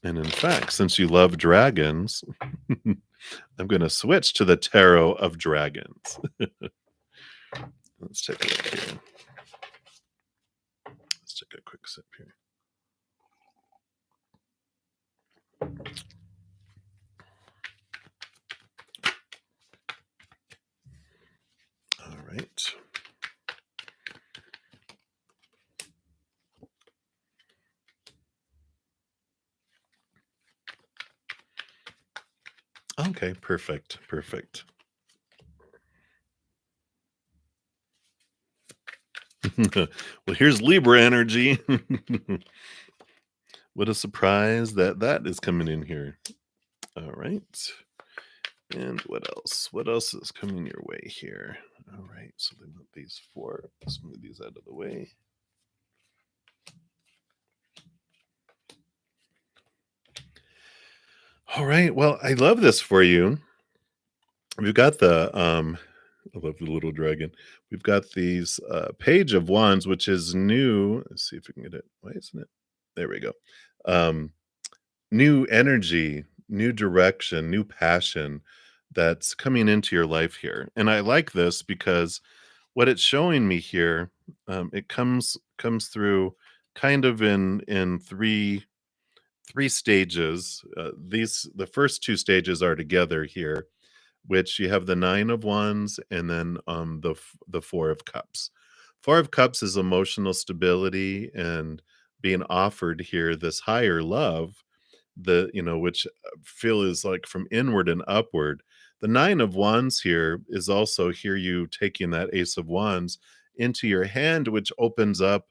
And in fact, since you love dragons, I'm gonna switch to the Tarot of Dragons. Let's take a look here. Let's take a quick sip here. All right. Okay, perfect. Perfect. Well, here's Libra energy. What a surprise that is coming in here. All right. And what else? What else is coming your way here? All right. So they want these four. Let's move these out of the way. All right. Well, I love this for you. We've got I love the little dragon. We've got these Page of Wands, which is new. Let's see if we can get it. Why isn't it? There we go. Um, New energy, new direction, new passion that's coming into your life here. And I like this because what it's showing me here, it comes through kind of in three stages. These the first two stages are together here, which you have the Nine of Wands and then the Four of Cups. Four of Cups is emotional stability and being offered here this higher love, which feel is like from inward and upward. The Nine of Wands here is also here you taking that Ace of Wands into your hand, which opens up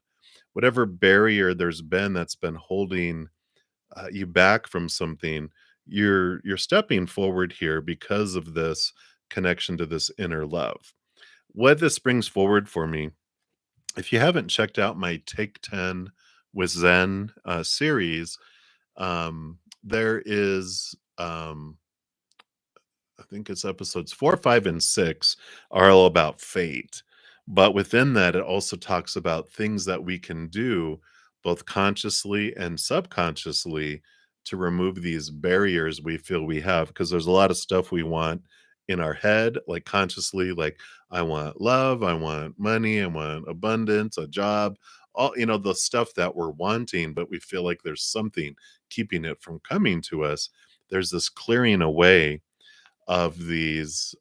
whatever barrier there's been that's been holding you back from something. You're stepping forward here because of this connection to this inner love. What this brings forward for me, if you haven't checked out my Take 10 with Zen series, there is I think it's episodes 4, 5, and 6 are all about fate. But within that, it also talks about things that we can do both consciously and subconsciously to remove these barriers we feel we have. Because there's a lot of stuff we want in our head, like consciously, like I want love, I want money, I want abundance, a job, all the stuff that we're wanting, but we feel like there's something keeping it from coming to us. There's this clearing away of these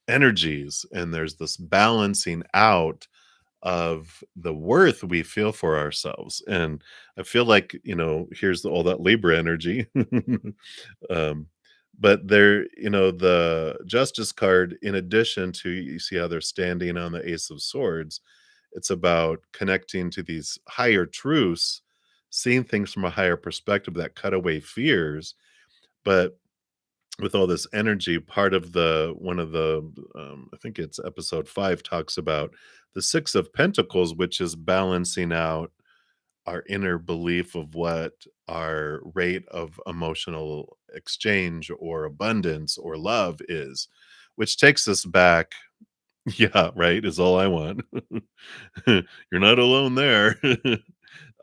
energies, and there's this balancing out of the worth we feel for ourselves. And I feel like, here's all that Libra energy. um but there, the Justice card, in addition to, you see how they're standing on the Ace of Swords, it's about connecting to these higher truths, seeing things from a higher perspective that cut away fears. But with all this energy, part of the one of the I think it's episode 5 talks about the 6 of Pentacles, which is balancing out our inner belief of what our rate of emotional exchange or abundance or love is, which takes us back. Yeah, right, is all I want. You're not alone there.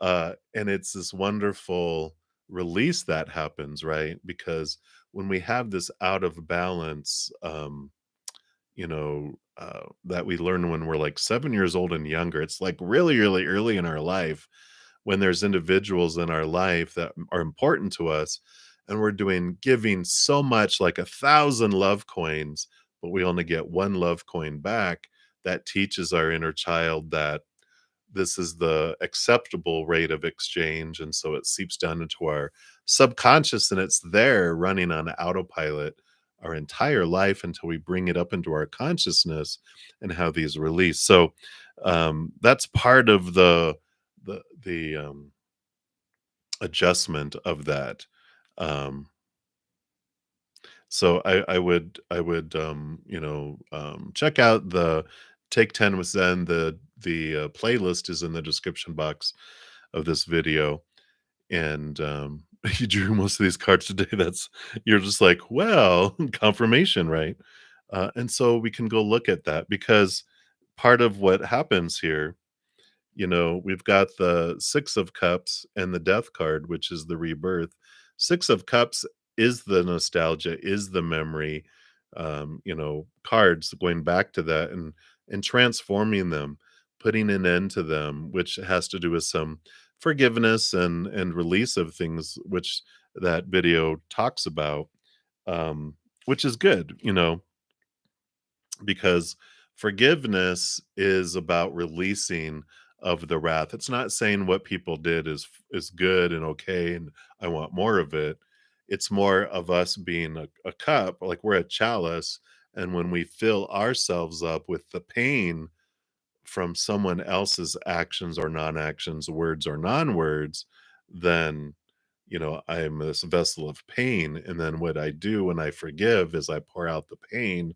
And it's this wonderful release that happens, right? Because when we have this out of balance, that we learn when we're like 7 years old and younger, it's like really, really early in our life when there's individuals in our life that are important to us, and we're doing giving so much, like 1,000 love coins, but we only get one love coin back. That teaches our inner child that this is the acceptable rate of exchange, and so it seeps down into our subconscious, and it's there running on autopilot our entire life until we bring it up into our consciousness and have these release. So that's part of the adjustment of that. um so I would check out the Take 10 with Zen. The playlist is in the description box of this video. And you drew most of these cards today. That's You're just like, well, confirmation, right? And so we can go look at that, because part of what happens here, we've got the Six of Cups and the Death card, which is the rebirth. Six of Cups is the nostalgia, is the memory, cards going back to that and transforming them, putting an end to them, which has to do with some forgiveness and release of things, which that video talks about, um, which is good, because forgiveness is about releasing of the wrath. It's not saying what people did is good and okay and I want more of it. It's more of us being a cup, like we're a chalice, and when we fill ourselves up with the pain from someone else's actions or non-actions, words or non-words, then I am this vessel of pain. And then what I do when I forgive is I pour out the pain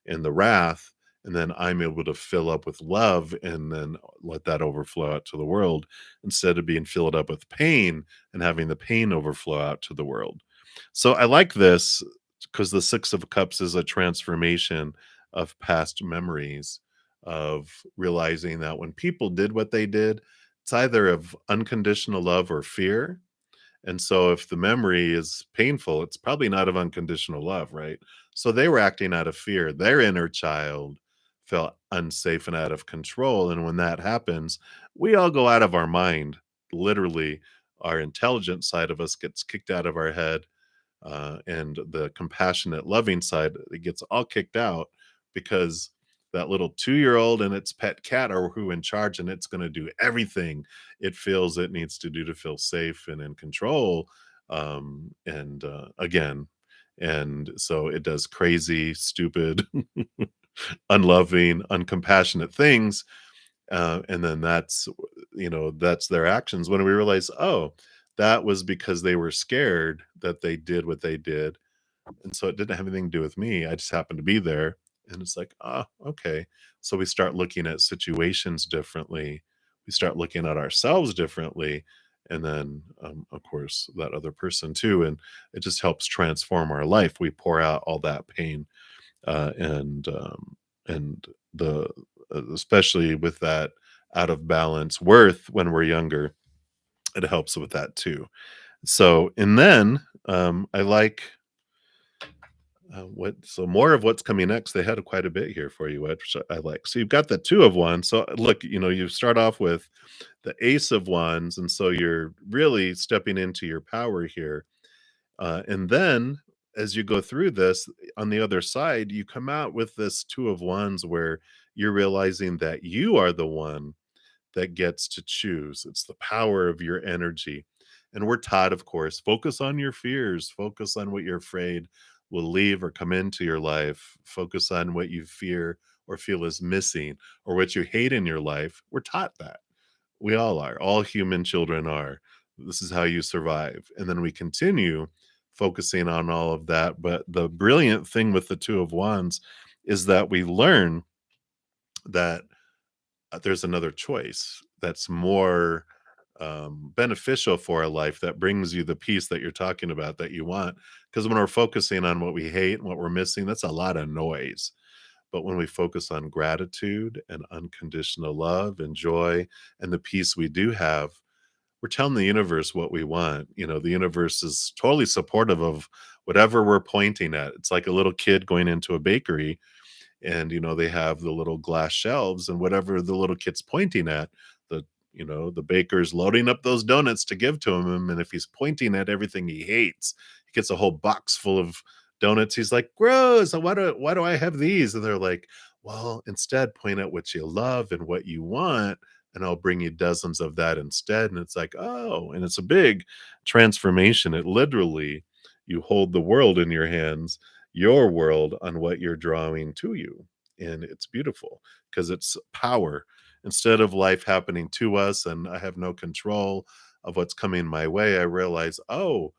and the wrath, and then I'm able to fill up with love and then let that overflow out to the world, instead of being filled up with pain and having the pain overflow out to the world. So I like this because the Six of Cups is a transformation of past memories, of realizing that when people did what they did, it's either of unconditional love or fear. And so if the memory is painful, it's probably not of unconditional love, right? So they were acting out of fear. Their inner child felt unsafe and out of control. And when that happens, we all go out of our mind. Literally, our intelligent side of us gets kicked out of our head. And the compassionate, loving side, it gets all kicked out because that little 2-year-old and its pet cat are who in charge, and it's going to do everything it feels it needs to do to feel safe and in control. And again, and so it does crazy, stupid, unloving, uncompassionate things. And then that's their actions. When we realize, oh, that was because they were scared that they did what they did, and so it didn't have anything to do with me. I just happened to be there. And it's like, ah, okay. So we start looking at situations differently. We start looking at ourselves differently. And then, of course, that other person too. And it just helps transform our life. We pour out all that pain, and the especially with that out of balance worth when we're younger, it helps with that too. So, and then I like what so more of what's coming next. They had quite a bit here for you, which I like. So you've got the two of wands. So look, you start off with the ace of wands, and so you're really stepping into your power here. And then as you go through this, on the other side, you come out with this two of wands where you're realizing that you are the one that gets to choose. It's the power of your energy. And we're taught, of course, focus on your fears, focus on what you're afraid will leave or come into your life, focus on what you fear or feel is missing or what you hate in your life. We're taught that. We all are. All human children are. This is how you survive. And then we continue focusing on all of that. But the brilliant thing with the two of wands is that we learn that there's another choice that's more beneficial for our life, that brings you the peace that you're talking about that you want. Because when we're focusing on what we hate and what we're missing, that's a lot of noise. But when we focus on gratitude and unconditional love and joy and the peace we do have, we're telling the universe what we want. The universe is totally supportive of whatever we're pointing at. It's like a little kid going into a bakery, and they have the little glass shelves, and whatever the little kid's pointing at, the baker's loading up those donuts to give to him. And if he's pointing at everything he hates, he gets a whole box full of donuts. He's like, gross, why do I have these? And they're like, well, instead point at what you love and what you want, and I'll bring you dozens of that instead. And it's like, oh, and it's a big transformation. It literally, you hold the world in your hands, your world, on what you're drawing to you. And it's beautiful because it's power. Instead of life happening to us and I have no control of what's coming my way, I realize, oh,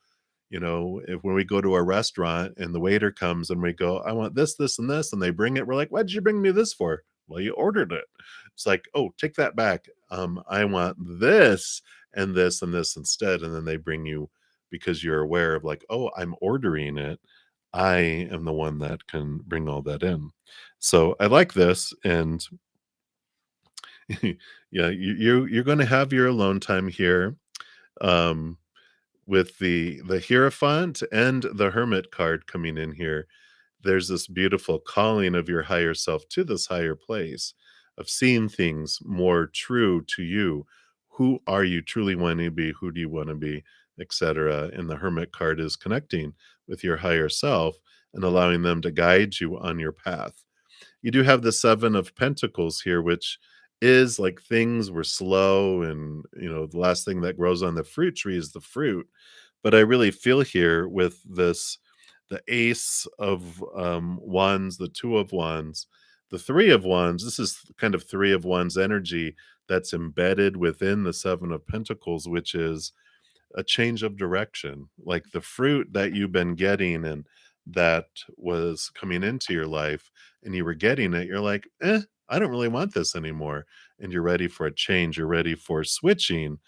if when we go to a restaurant and the waiter comes and we go, I want this, this, and this, and they bring it, we're like, what did you bring me this for? Well, you ordered it. It's like, oh, take that back. I want this and this and this instead. And then they bring you, because you're aware of like, oh, I'm ordering it. I am the one that can bring all that in. So I like this. And yeah, you're going to have your alone time here. Um, with the Hierophant and the Hermit card coming in here, there's this beautiful calling of your higher self to this higher place of seeing things more true to you. Who are you truly wanting to be? Who do you want to be? Etc. And the Hermit card is connecting with your higher self and allowing them to guide you on your path. You do have the Seven of Pentacles here, which is like things were slow, and the last thing that grows on the fruit tree is the fruit. But I really feel here with this, the Ace of Wands, the Two of Wands, the Three of Wands. This is kind of Three of Wands energy that's embedded within the Seven of Pentacles, which is a change of direction. Like the fruit that you've been getting and that was coming into your life, and you were getting it, you're like, I don't really want this anymore. And you're ready for a change. You're ready for switching,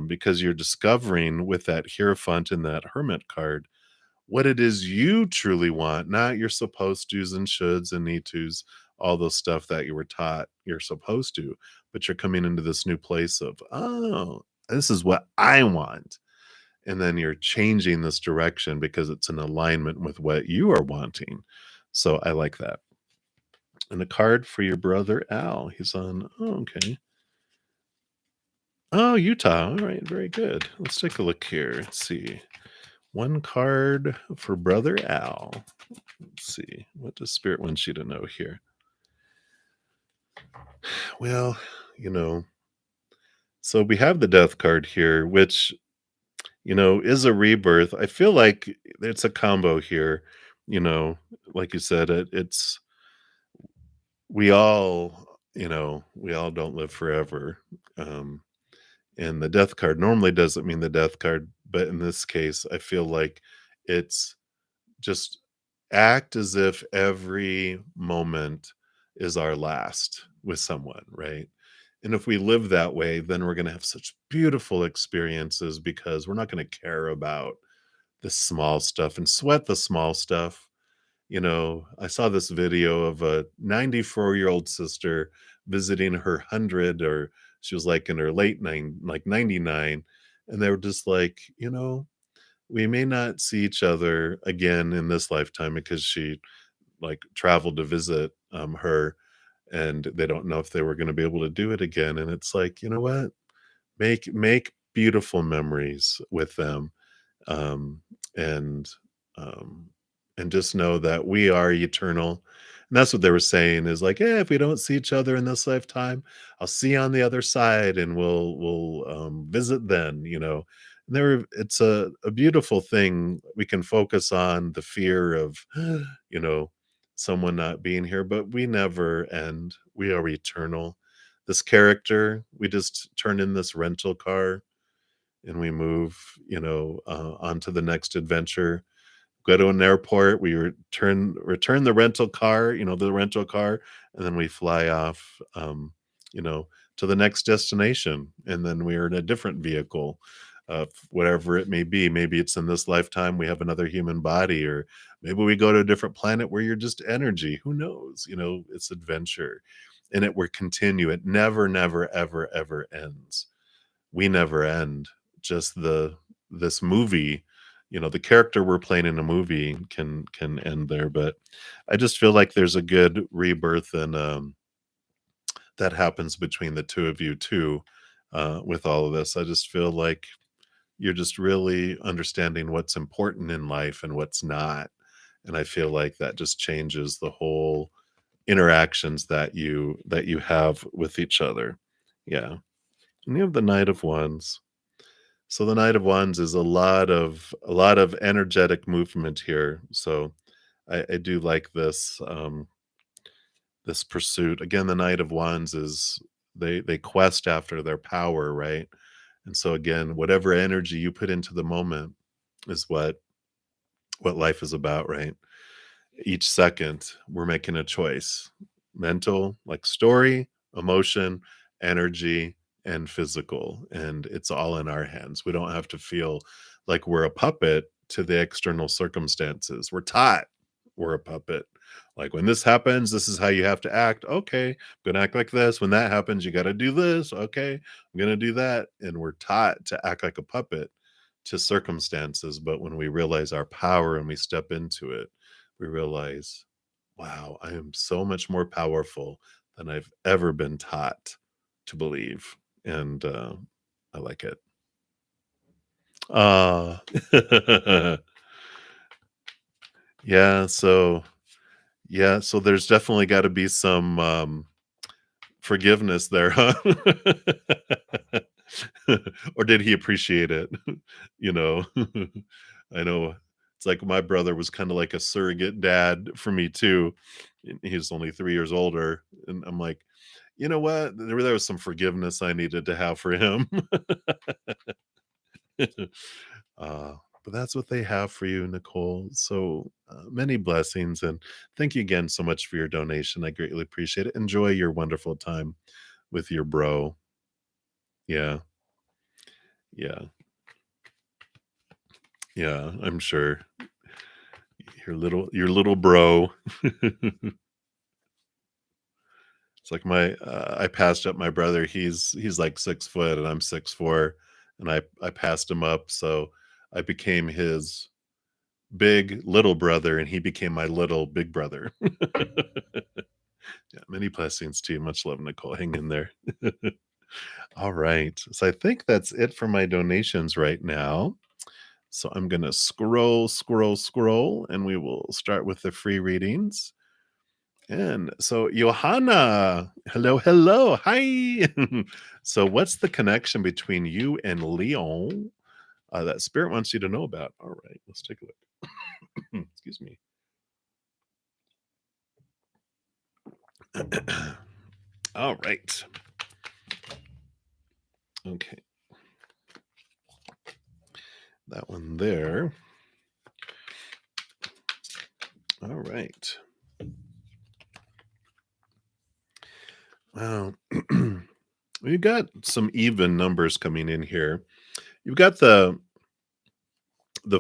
because you're discovering with that Hierophant and that Hermit card what it is you truly want, not your supposed to's and shoulds and need to's, all those stuff that you were taught you're supposed to. But you're coming into this new place of, oh, this is what I want. And then you're changing this direction because it's in alignment with what you are wanting. So I like that. And a card for your brother Al. He's on, oh, okay. Oh, Utah. All right, very good. Let's take a look here. Let's see. One card for brother Al. Let's see. What does Spirit want you to know here? Well, you know, so we have the death card here, which, is a rebirth. I feel like it's a combo here, you know, like you said, it's we all don't live forever. Um, and the death card normally doesn't mean the death card, but in this case, I feel like it's just act as if every moment is our last with someone, right? And if we live that way, then we're going to have such beautiful experiences because we're not going to care about the small stuff and sweat the small stuff. I saw this video of a 94-year-old sister visiting her 100, or she was like in her late 99, and they were just like, we may not see each other again in this lifetime because she like traveled to visit her, and they don't know if they were going to be able to do it again. And it's like, you know what? Make beautiful memories with them, um, and um, and just know that we are eternal. And that's what they were saying is like, if we don't see each other in this lifetime, I'll see you on the other side, and we'll visit then. And it's a beautiful thing. We can focus on the fear of, you know, someone not being here, but we never end. We are eternal. This character, we just turn in this rental car and we move, on to the next adventure. Go to an airport, we return the rental car, and then we fly off, you know, to the next destination, and then we're in a different vehicle, whatever it may be. Maybe it's in this lifetime we have another human body, or maybe we go to a different planet where you're just energy. Who knows? It's adventure, and it will continue. It never, never, ever, ever ends. We never end. Just this movie, the character we're playing in a movie can end there, but I just feel like there's a good rebirth, and that happens between the two of you too, with all of this. I just feel like you're just really understanding what's important in life and what's not, and I feel like that just changes the whole interactions that you have with each other. Yeah. And you have the Knight of Wands. So the Knight of Wands is a lot of energetic movement here. So I do like this pursuit. Again, the Knight of Wands is they quest after their power, right? And so again, whatever energy you put into the moment is what life is about, right? Each second we're making a choice. Mental, like story, emotion, energy, and physical, and it's all in our hands. We don't have to feel like we're a puppet to the external circumstances. We're taught we're a puppet. Like, when this happens, this is how you have to act. Okay, I'm gonna act like this. When that happens, you got to do this. Okay, I'm gonna do that. And we're taught to act like a puppet to circumstances. But when we realize our power and we step into it, we realize, wow, I am so much more powerful than I've ever been taught to believe. And I like it. Ah, yeah. So there's definitely got to be some forgiveness there, huh? Or did he appreciate it? you know, I know it's like my brother was kind of like a surrogate dad for me too. And he's only 3 years older, and I'm like, you know what? There was some forgiveness I needed to have for him. uh, but that's what they have for you, Nicole. So many blessings, and thank you again so much for your donation. I greatly appreciate it. Enjoy your wonderful time with your bro. Yeah, yeah, yeah. I'm sure your little bro. It's like I passed up my brother. He's like 6 foot and I'm 6'4", and I passed him up, so I became his big little brother, and he became my little big brother. Yeah, many blessings to you. Much love, Nicole. Hang in there. All right. So I think that's it for my donations right now. So I'm gonna scroll, scroll, scroll, and we will start with the free readings. And so, Johanna, hello, hello, hi. So, what's the connection between you and Leon that spirit wants you to know about? All right, let's take a look. Excuse me. All right. Okay, that one there. All right. Wow. We got some even numbers coming in here. You've got the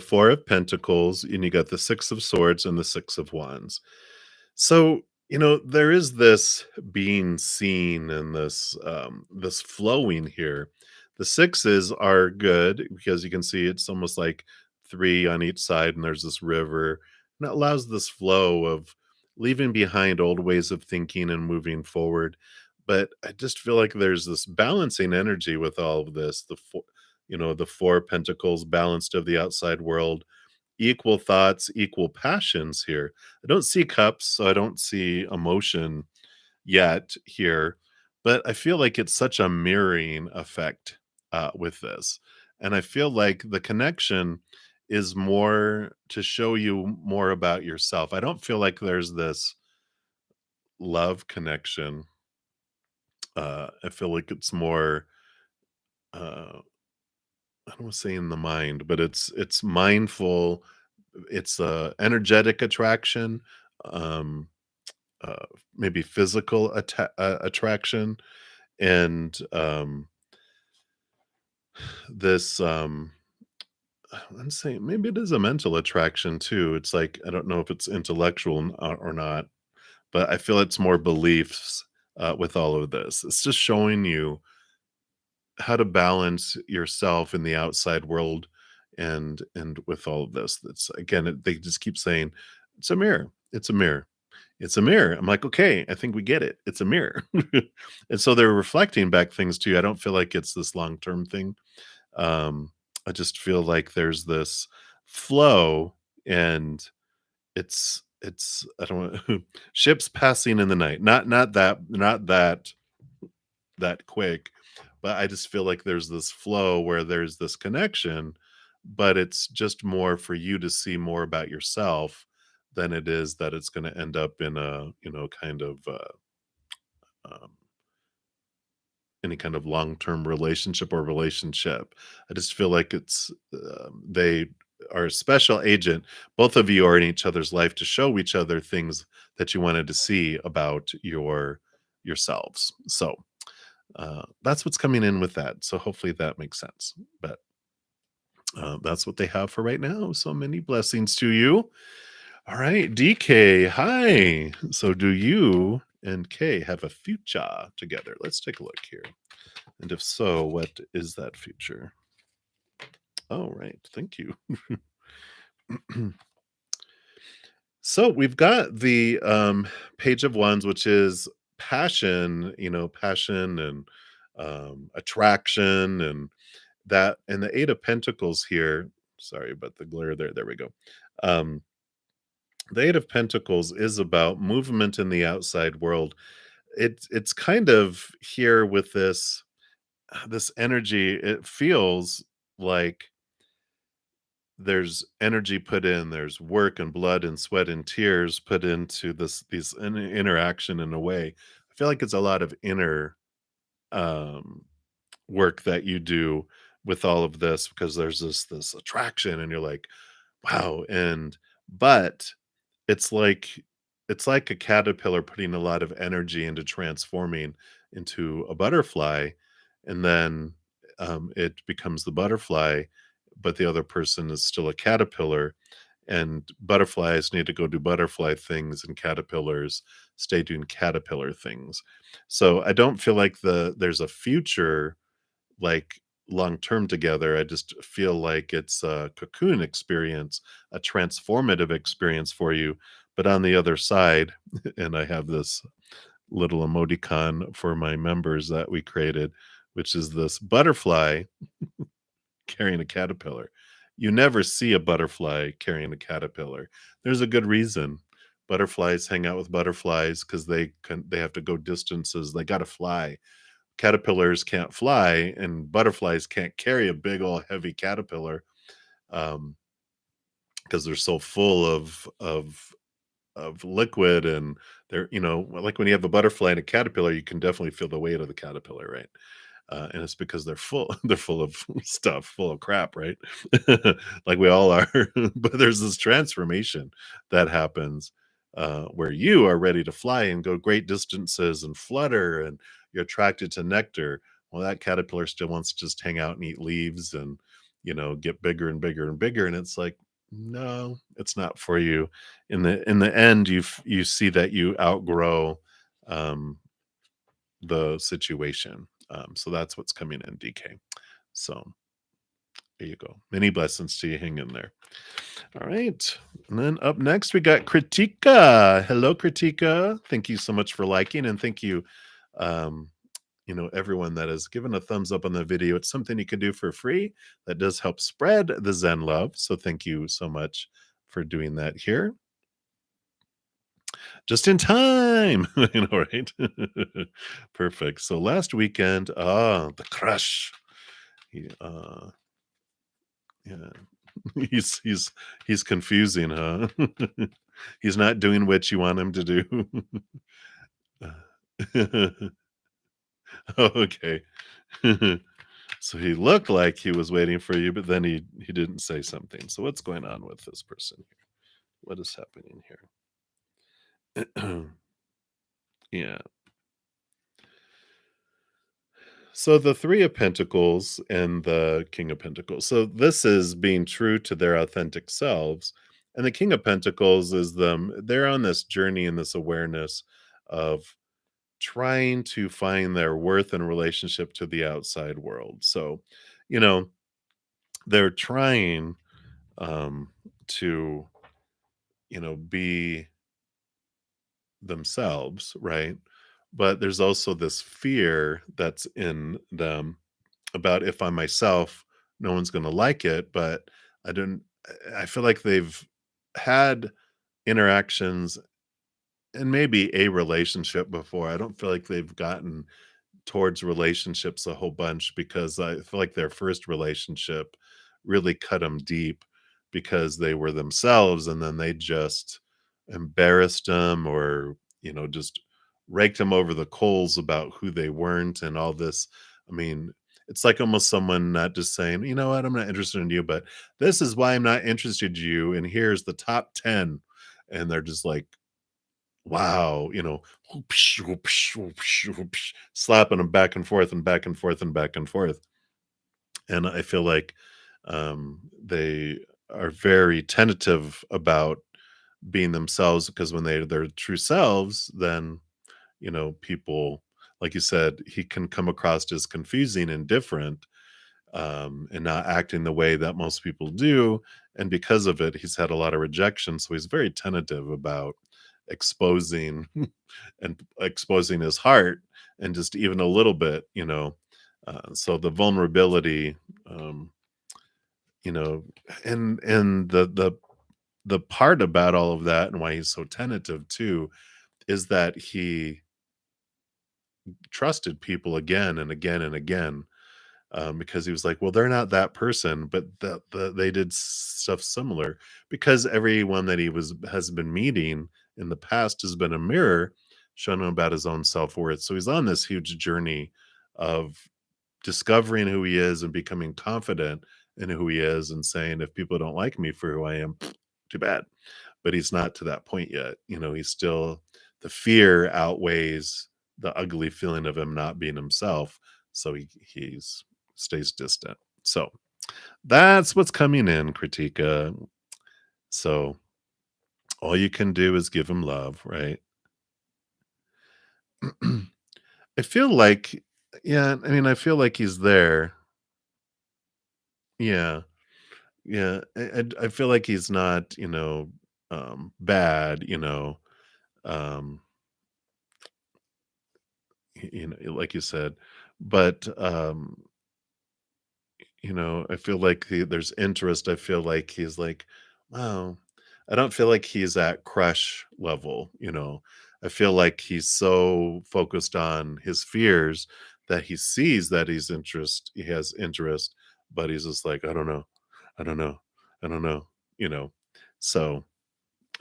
4 of Pentacles, and you got the 6 of Swords and the 6 of Wands. So, there is this being seen and this flowing here. The sixes are good because you can see it's almost like 3 on each side, and there's this river, and it allows this flow of leaving behind old ways of thinking and moving forward. But I just feel like there's this balancing energy with all of this. The 4 pentacles balanced of the outside world, equal thoughts, equal passions here. I don't see cups, so I don't see emotion yet here, but I feel like it's such a mirroring effect with this. And I feel like the connection is more to show you more about yourself. I don't feel like there's this love connection. I feel like it's more uh I don't want to say in the mind, but it's mindful. It's a energetic attraction, um, maybe physical attraction, and this. I'm saying maybe it is a mental attraction too. It's like I don't know if it's intellectual or not, but I feel it's more beliefs with all of this. It's just showing you how to balance yourself in the outside world and with all of this. That's again they just keep saying it's a mirror, it's a mirror, it's a mirror. I'm like, okay, I think we get it, it's a mirror. And so they're reflecting back things to you. I don't feel like it's this long-term thing. um I just feel like there's this flow, and it's I don't know, ships passing in the night, not that quick, but I just feel like there's this flow where there's this connection, but it's just more for you to see more about yourself than it is that it's going to end up in a, kind of um, any kind of long-term relationship. I just feel like they are a special agent. Both of you are in each other's life to show each other things that you wanted to see about yourselves. So that's what's coming in with that. So hopefully that makes sense. But that's what they have for right now. So many blessings to you. All right, DK, hi. So do you and Kay have a future together? Let's take a look here. And if so, what is that future? All right, thank you. So we've got the Page of Wands, which is passion, passion and attraction, and that, and the Eight of Pentacles here. Sorry about the glare there. There we go. Um, the Eight of Pentacles is about movement in the outside world. It's kind of here with this energy. It feels like there's energy put in, there's work and blood and sweat and tears put into these interaction in a way. I feel like it's a lot of inner um work that you do with all of this, because there's this attraction and you're like, wow. And but it's like it's like a caterpillar putting a lot of energy into transforming into a butterfly, and then it becomes the butterfly, but the other person is still a caterpillar, and butterflies need to go do butterfly things, and caterpillars stay doing caterpillar things. So I don't feel like there's a future, like, long term together. I just feel like it's a cocoon experience, a transformative experience for you. But on the other side, and I have this little emoticon for my members that we created, which is this butterfly carrying a caterpillar. You never see a butterfly carrying a caterpillar. There's a good reason. Butterflies hang out with butterflies because they have to go distances. They got to fly. Caterpillars can't fly, and butterflies can't carry a big old heavy caterpillar um, because they're so full of liquid, and they're like when you have a butterfly and a caterpillar, you can definitely feel the weight of the caterpillar, right? And it's because they're full they're full of stuff, full of crap, right? Like we all are. But there's this transformation that happens where you are ready to fly and go great distances and flutter, and you're attracted to nectar. Well, that caterpillar still wants to just hang out and eat leaves and get bigger and bigger and bigger, and it's like, no, it's not for you. In the end, you see that you outgrow um the situation. So that's what's coming in, DK. So there you go. Many blessings to you. Hang in there. All right. And then up next, we got Kritika. Hello, Kritika. Thank you so much for liking, and thank you, um, everyone that has given a thumbs up on the video. It's something you can do for free that does help spread the Zen love. So thank you so much for doing that here. Just in time, right? Perfect. So last weekend, the crush. He, yeah, he's confusing, huh? He's not doing what you want him to do. Okay. So he looked like he was waiting for you, but then he didn't say something. So what's going on with this person here? What is happening here? Yeah. So the Three of Pentacles and the King of Pentacles. So this is being true to their authentic selves. And the King of Pentacles is them, they're on this journey and this awareness of trying to find their worth in relationship to the outside world. So, you know, they're trying to, be themselves, right? But there's also this fear that's in them about, if I'm myself, no one's gonna like it. But I don't I feel like they've had interactions and maybe a relationship before. I don't feel like they've gotten towards relationships a whole bunch, because I feel like their first relationship really cut them deep because they were themselves, and then they just embarrassed them, or just raked them over the coals about who they weren't and all this. I mean, it's like almost someone not just saying, you know what, I'm not interested in you, but this is why I'm not interested in you, and here's the top 10. And they're just like, wow, whoopsh, whoopsh, whoopsh, whoopsh, slapping them back and forth and back and forth and back and forth. And I feel like they are very tentative about being themselves, because when they're their true selves, then people, like you said, he can come across as confusing and different, and not acting the way that most people do. And because of it, he's had a lot of rejection. So he's very tentative about exposing and exposing his heart, and just even a little bit, so the vulnerability, um, you know, and the part about all of that and why he's so tentative too is that he trusted people again and again and again, because he was like, well, they're not that person, but they did stuff similar, because everyone that he has been meeting in the past has been a mirror showing him about his own self-worth. So he's on this huge journey of discovering who he is and becoming confident in who he is, and saying, if people don't like me for who I am, too bad. But he's not to that point yet. He's still, the fear outweighs the ugly feeling of him not being himself. So he's stays distant. So that's what's coming in, Kritika. So all you can do is give him love, right? I feel like, yeah, I mean, I feel like he's there. Yeah. Yeah. I feel like he's not, bad, um, like you said. But I feel like there's interest. I feel like he's like, wow. I don't feel like he's at crush level, I feel like he's so focused on his fears that he sees that he has interest, but he's just like, I don't know. I don't know. I don't know, you know. So,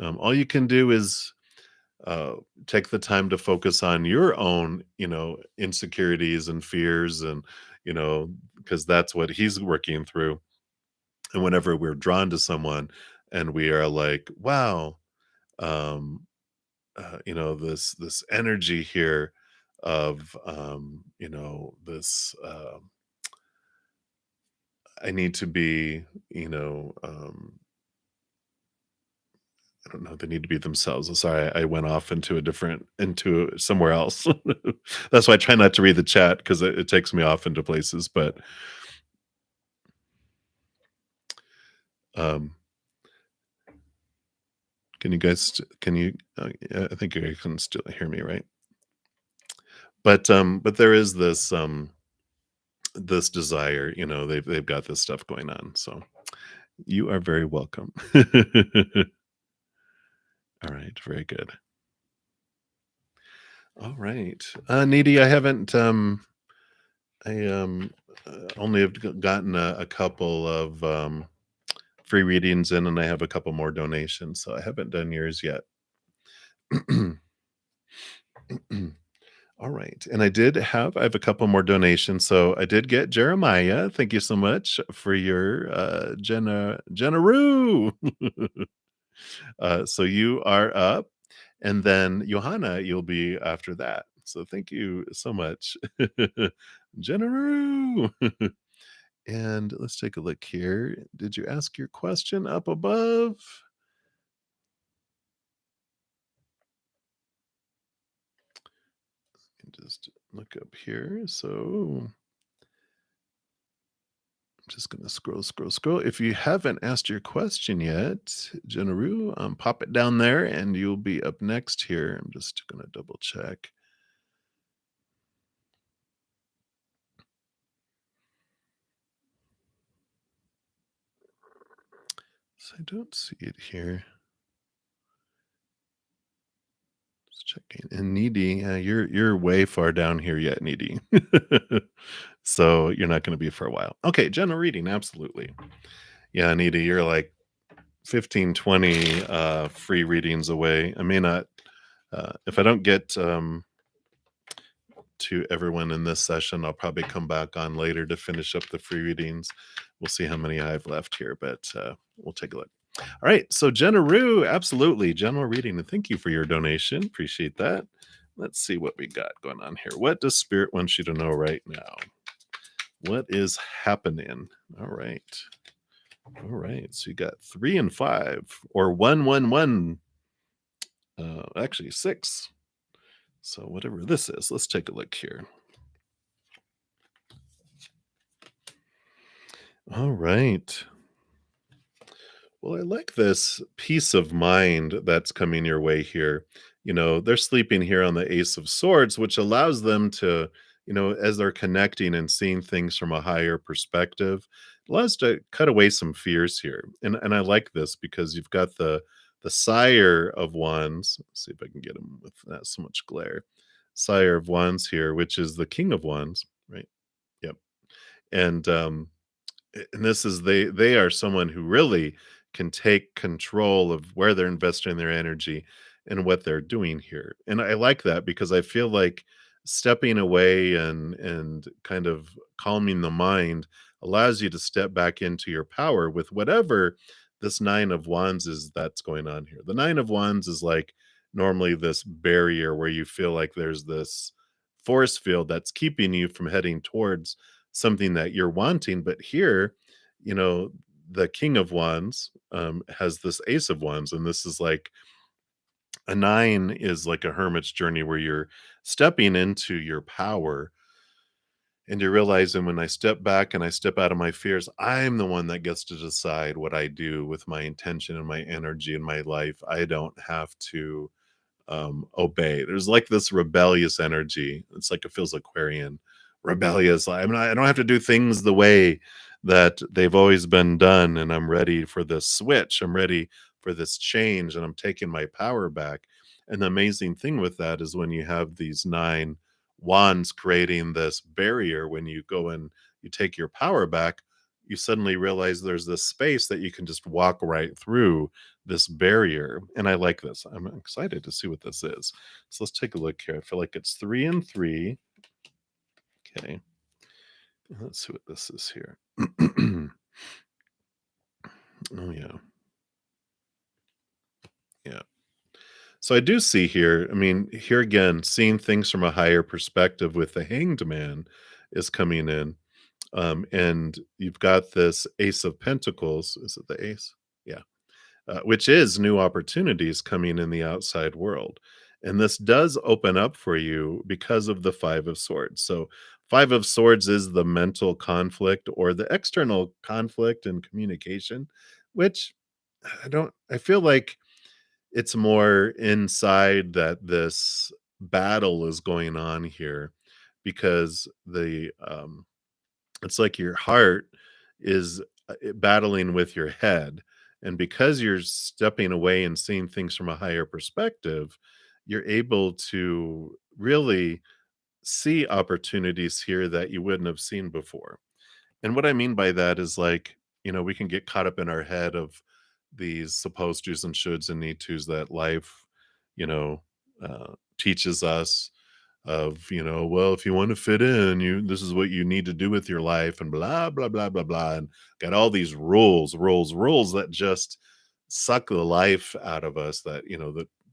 all you can do is uh, take the time to focus on your own, insecurities and fears, and because that's what he's working through. And whenever we're drawn to someone, and we are like, wow, um, this energy here of this. I need to be, you know, um, I don't know, they need to be themselves. I'm sorry, I went off into somewhere else. That's why I try not to read the chat because it takes me off into places. But um, can you guys? Can you? Yeah, I think you guys can still hear me, right? But there is this desire. They've got this stuff going on. So you are very welcome. All right, very good. All right, Needy, I only have gotten a couple of free readings in, and I have a couple more donations, so I haven't done yours yet. All right, and I have a couple more donations. So I did get Jeremiah. Thank you so much for your Jenna Roo. So you are up, and then Johanna, you'll be after that. So thank you so much, Jenna. And let's take a look here. Did you ask your question up above? Just look up here. So I'm just going to scroll. If you haven't asked your question yet, Jennaru, pop it down there and you'll be up next here. I'm just going to double check. So I don't see it here. Just checking. And Needy, you're way far down here yet, Needy. So you're not going to be for a while. Okay, general reading, absolutely. Yeah, Needy, you're like 15, 20 free readings away. I may not, if I don't get to everyone in this session, I'll probably come back on later to finish up the free readings. We'll see how many I have left here, but we'll take a look. All right, so Jenna Roo, absolutely, general reading, and thank you for your donation. Appreciate that. Let's see what we got going on here. What does Spirit want you to know right now? What is happening? All right. All right. So you got 3 and 5, or 111. Actually 6. So whatever this is, let's take a look here. All right. Well, I like this peace of mind that's coming your way here. They're sleeping here on the Ace of Swords, which allows them to, as they're connecting and seeing things from a higher perspective, allows to cut away some fears here. And I like this because you've got the Sire of Wands. Let's see if I can get him with not so much glare. Sire of Wands here, which is the King of Wands, right? Yep. And this is they are someone who really can take control of where they're investing their energy and what they're doing here. And I like that because I feel like stepping away and kind of calming the mind allows you to step back into your power with whatever this 9 of Wands is that's going on here. The 9 of Wands is like normally this barrier where you feel like there's this force field that's keeping you from heading towards something that you're wanting. But here, you know, the King of Wands has this Ace of Wands, and this is like a 9 is like a hermit's journey where you're stepping into your power and you're realizing when I step back and I step out of my fears, I'm the one that gets to decide what I do with my intention and my energy in my life. I don't have to obey. There's like this rebellious energy. It's like it feels Aquarian, rebellious. I don't have to do things the way that they've always been done, and I'm ready for this switch. I'm ready for this change, and I'm taking my power back. And the amazing thing with that is when you have these 9 wands creating this barrier, when you go and you take your power back, you suddenly realize there's this space that you can just walk right through this barrier. And I like this. I'm excited to see what this is. So let's take a look here. I feel like it's 3 and 3. Okay. Let's see what this is here. Oh yeah. Yeah. So I do see here, I mean, here again, seeing things from a higher perspective with the hanged man is coming in. And you've got this Ace of Pentacles. Is it the Ace? Yeah. Which is new opportunities coming in the outside world. And this does open up for you because of the Five of Swords. So, Five of Swords is the mental conflict or the external conflict and communication, which I feel like it's more inside that this battle is going on here because it's like your heart is battling with your head. And because you're stepping away and seeing things from a higher perspective, you're able to really see opportunities here that you wouldn't have seen before. And what I mean by that is like, we can get caught up in our head of these supposed do's and shoulds and need tos that life, you know, teaches us of, well, if you want to fit in, this is what you need to do with your life and blah, blah, blah, blah, blah. And got all these rules that just suck the life out of us, that,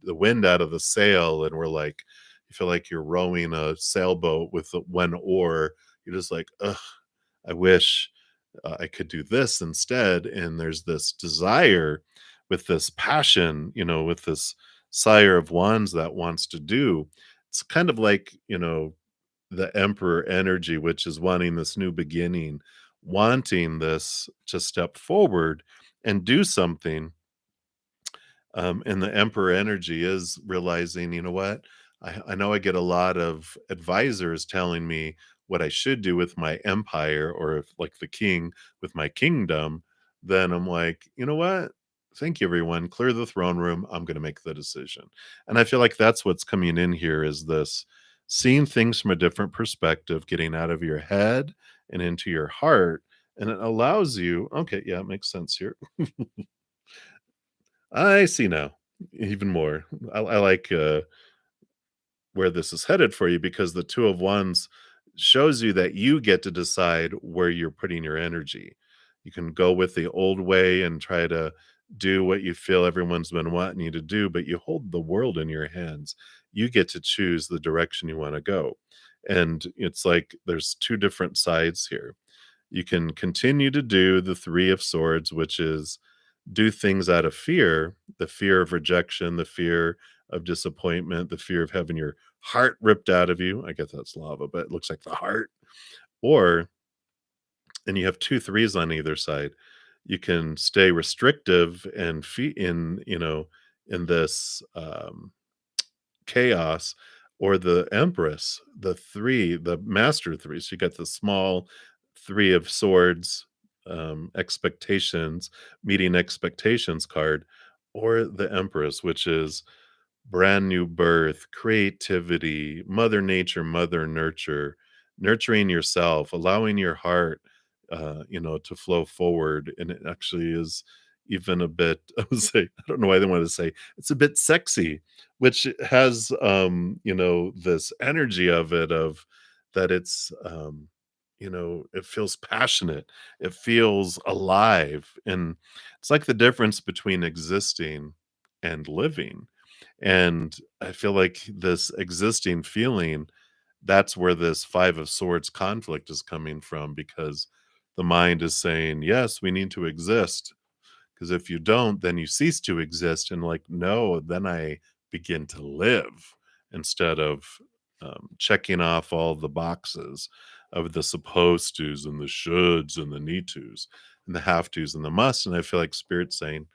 the wind out of the sail. And we're like, you feel like you're rowing a sailboat with the one oar. You're just like, ugh, I wish I could do this instead. And there's this desire with this passion, with this sire of wands that wants to do. It's kind of like, the emperor energy, which is wanting this new beginning, wanting this to step forward and do something. And the emperor energy is realizing, you know what? I know I get a lot of advisors telling me what I should do with my empire, or if like the king with my kingdom, then I'm like, you know what? Thank you, everyone. Clear the throne room. I'm going to make the decision. And I feel like that's what's coming in here is this seeing things from a different perspective, getting out of your head and into your heart. And it allows you, okay, yeah, it makes sense here. I see now, even more. I like, where this is headed for you, because the Two of Wands shows you that you get to decide where you're putting your energy. You can go with the old way and try to do what you feel everyone's been wanting you to do, but you hold the world in your hands. You get to choose the direction you wanna go, and it's like there's 2 different sides here. You can continue to do the Three of Swords, which is do things out of fear, the fear of rejection, the fear of disappointment, the fear of having your heart ripped out of you. I guess that's lava, but it looks like the heart. Or, and you have 2 threes on either side. You can stay restrictive and in this chaos, or the Empress, the master three. So you got the small Three of Swords, expectations, meeting expectations card, or the Empress, which is brand new birth, creativity, Mother Nature, Mother Nurture, nurturing yourself, allowing your heart, to flow forward. And it actually is even a bit, I would say, I don't know why they want to say it's a bit sexy, which has, this energy of it, of that it's, it feels passionate, it feels alive. And it's like the difference between existing and living. And I feel like this existing feeling, that's where this Five of Swords conflict is coming from, because the mind is saying, yes, we need to exist. Because if you don't, then you cease to exist. And like, no, then I begin to live, instead of checking off all the boxes of the supposed tos and the shoulds and the need tos and the have tos and the must. And I feel like Spirit's saying,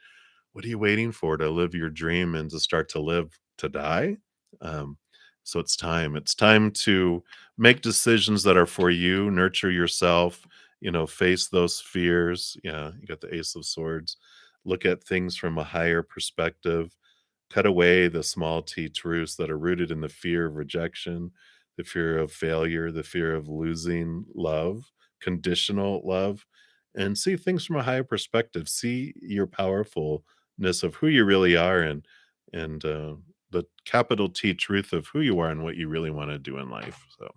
what are you waiting for to live your dream and to start to live to die? Um, so it's time. It's time to make decisions that are for you, nurture yourself, face those fears. Yeah, you got the Ace of Swords. look at things from a higher perspective, cut away the small t truths that are rooted in the fear of rejection, the fear of failure, the fear of losing love, conditional love, and see things from a higher perspective. See your powerfulness of who you really are, and the capital T truth of who you are and what you really want to do in life. So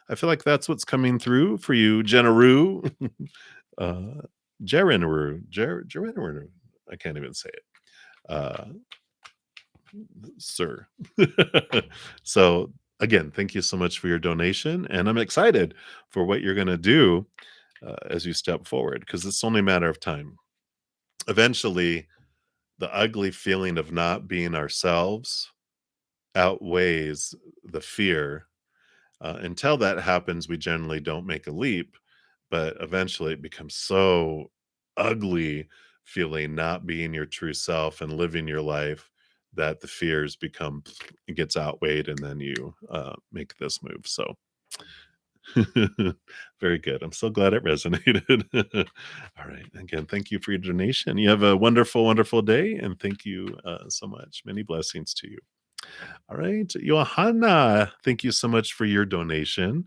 I feel like that's what's coming through for you, Jennaru. uh, Jerenru. I can't even say it. Uh, sir. So again, thank you so much for your donation, and I'm excited for what you're going to do as you step forward, because it's only a matter of time. Eventually, the ugly feeling of not being ourselves outweighs the fear. Until that happens, we generally don't make a leap, but eventually it becomes so ugly feeling not being your true self and living your life that the fears become, it gets outweighed, and then you make this move. So very good. I'm so glad it resonated. All right. Again, thank you for your donation. You have a wonderful, wonderful day, and thank you so much. Many blessings to you. All right. Johanna, thank you so much for your donation.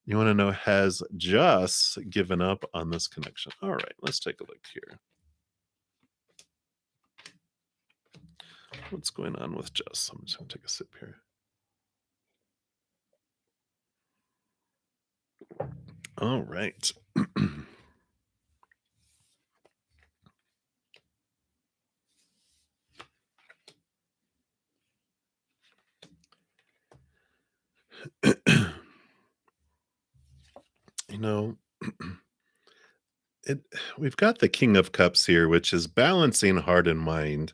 You want to know, has Just given up on this connection? All right, let's take a look here. What's going on with Just? I'm just going to take a sip here. All right. you know, it we've got the King of Cups here, which is balancing heart and mind,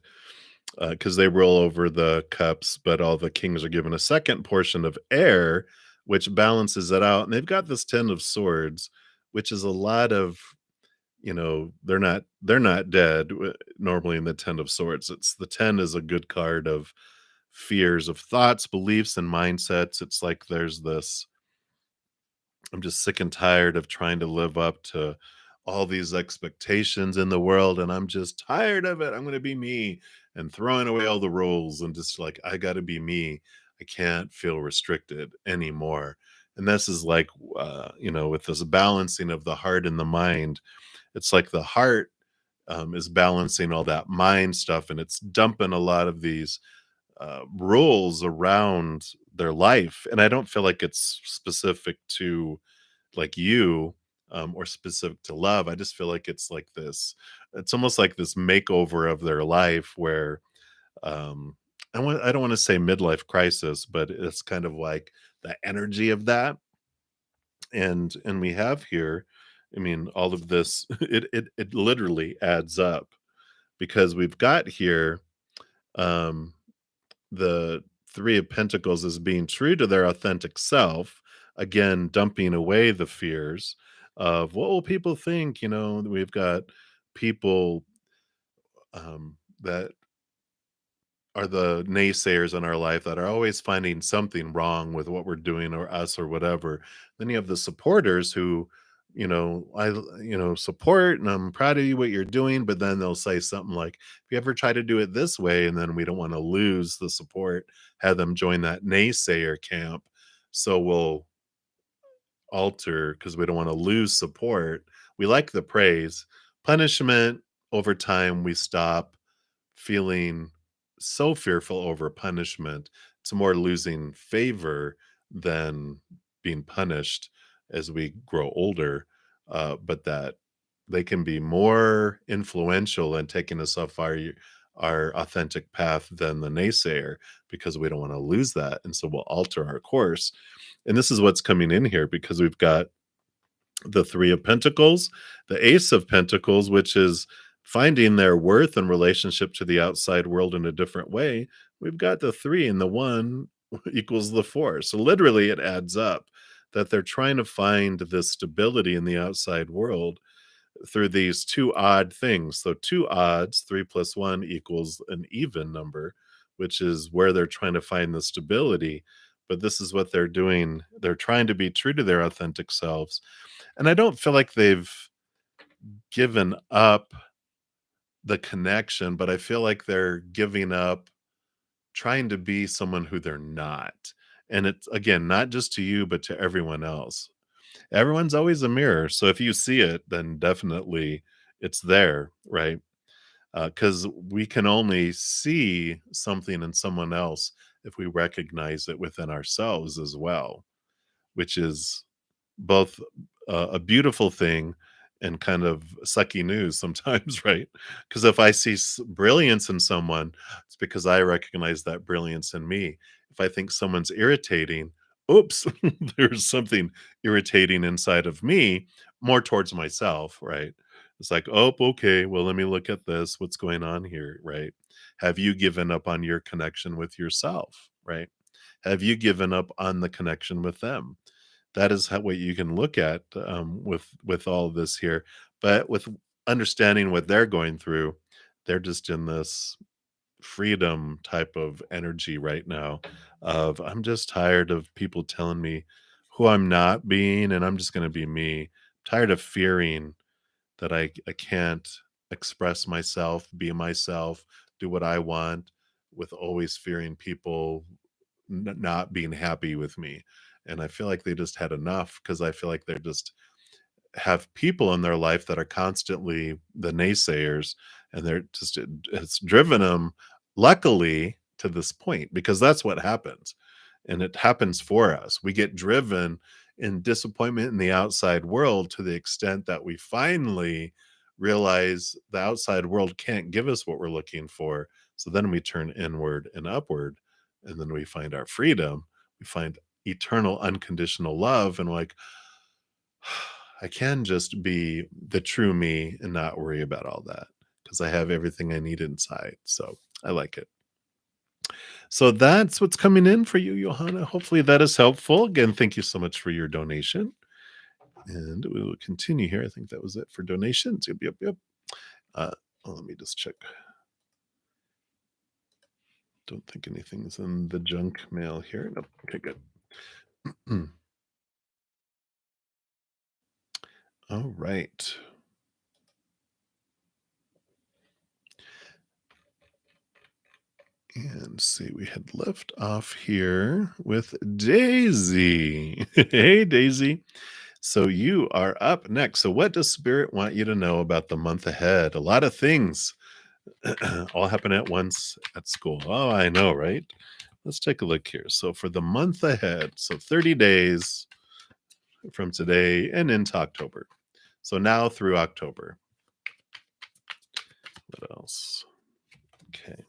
because they roll over the cups, but all the kings are given a second portion of air, which balances it out. And they've got this Ten of Swords, which is a lot of, they're not dead. Normally in the Ten of Swords, it's the 10 is a good card of fears of thoughts, beliefs, and mindsets. It's like there's this, I'm just sick and tired of trying to live up to all these expectations in the world, and I'm just tired of it. I'm going to be me, and throwing away all the rules, and just like, I got to be me. I can't feel restricted anymore. And this is like, with this balancing of the heart and the mind, it's like the heart is balancing all that mind stuff, and it's dumping a lot of these rules around their life. And I don't feel like it's specific to like you, or specific to love. I just feel like it's like this, it's almost like this makeover of their life where um I don't want to say midlife crisis, but it's kind of like the energy of that. And we have here, I mean, all of this, it literally adds up, because we've got here um the Three of Pentacles as being true to their authentic self, again, dumping away the fears of what will people think. We've got people that are the naysayers in our life that are always finding something wrong with what we're doing or us or whatever. Then you have the supporters who, support, and I'm proud of you what you're doing, but then they'll say something like, if you ever try to do it this way, and then we don't want to lose the support, have them join that naysayer camp. So we'll alter because we don't want to lose support. We like the praise. Punishment, over time, we stop feeling so fearful over punishment. It's more losing favor than being punished as we grow older. But that they can be more influential in taking us off our authentic path than the naysayer, because we don't want to lose that. And so we'll alter our course. And this is what's coming in here, because we've got the Three of Pentacles, the Ace of Pentacles, which is finding their worth in relationship to the outside world in a different way. We've got the three, and the one equals the four. So literally, it adds up that they're trying to find this stability in the outside world through these two odd things. So two odds, 3 plus 1 equals an even number, which is where they're trying to find the stability. But this is what they're doing. They're trying to be true to their authentic selves. And I don't feel like they've given up the connection, but I feel like they're giving up trying to be someone who they're not. And it's again, not just to you, but to everyone else. Everyone's always a mirror. So if you see it, then definitely it's there, right? Because we can only see something in someone else if we recognize it within ourselves as well, which is both a beautiful thing and kind of sucky news sometimes, right? Because if I see brilliance in someone, it's because I recognize that brilliance in me. If I think someone's irritating, oops, there's something irritating inside of me, more towards myself, right? It's like, oh, okay, well, let me look at this. What's going on here, right? Have you given up on your connection with yourself, right? Have you given up on the connection with them? That is how what you can look at, with all of this here, but with understanding what they're going through, they're just in this freedom type of energy right now of, "I'm just tired of people telling me who I'm not being, and I'm just gonna be me. Tired of fearing that I can't express myself, be myself, do what I want, with always fearing people not being happy with me." And I feel like they just had enough because I feel like they're just have people in their life that are constantly the naysayers, and they're just it's driven them, luckily, to this point, because that's what happens, and it happens for us. We get driven in disappointment in the outside world to the extent that we finally realize the outside world can't give us what we're looking for, so then we turn inward and upward, and then we find our freedom, we find eternal unconditional love, and we're like, I can just be the true me and not worry about all that because I have everything I need inside. So I like it. So that's what's coming in for you, Johanna. Hopefully that is helpful. Again, thank you so much for your donation. And we will continue here. I think that was it for donations. Yep, yep, yep. Uh, let me just check. Don't think anything's in the junk mail here. Nope. Okay, good. All right. And see, we had left off here with Daisy. Hey, Daisy. So you are up next. So, what does Spirit want you to know about the month ahead? A lot of things all happen at once at school. Oh, I know, right? Let's take a look here. So, for the month ahead, so 30 days from today and into October. So, now through October. What else? Okay.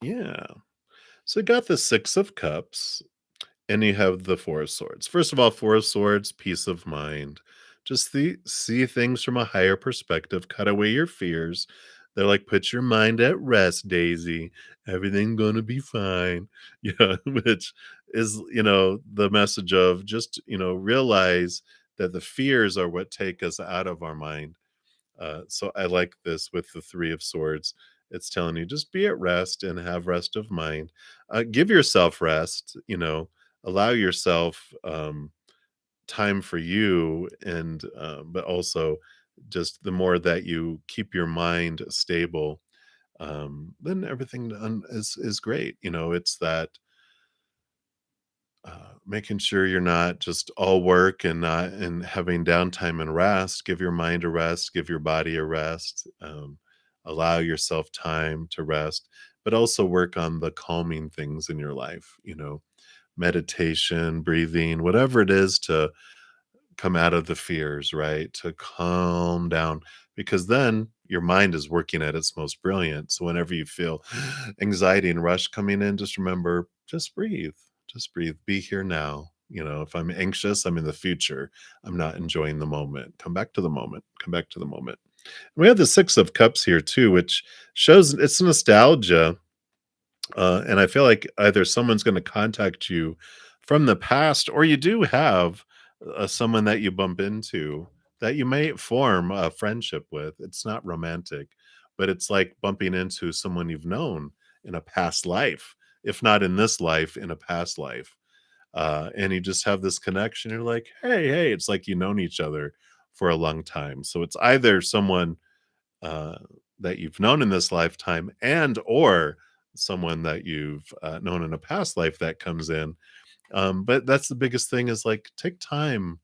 Yeah. So, we got the Six of Cups. And you have the Four of Swords. First of all, Four of Swords, peace of mind. Just see things from a higher perspective. Cut away your fears. They're like, put your mind at rest, Daisy. Everything gonna be fine. Yeah, which is, the message of just, realize that the fears are what take us out of our mind. So I like this with the Three of Swords. It's telling you just be at rest and have rest of mind. Give yourself rest, allow yourself time for you, and but also just the more that you keep your mind stable, then everything is great. It's that making sure you're not just all work and not and having downtime and rest. Give your mind a rest, give your body a rest, allow yourself time to rest, but also work on the calming things in your life, meditation, breathing, whatever it is to come out of the fears, right? To calm down, because then your mind is working at its most brilliant. So whenever you feel anxiety and rush coming in, just remember, just breathe. Just breathe. Be here now. If I'm anxious, I'm in the future. I'm not enjoying the moment. Come back to the moment. Come back to the moment. We have the Six of Cups here too, which shows it's nostalgia, and I feel like either someone's going to contact you from the past, or you do have someone that you bump into that you may form a friendship with. It's not romantic, but it's like bumping into someone you've known in a past life, if not in this life, in a past life. And you just have this connection. You're like, hey, hey, it's like you known each other for a long time. So it's either someone uh, that you've known in this lifetime and or someone that you've known in a past life that comes in. But that's the biggest thing is like take time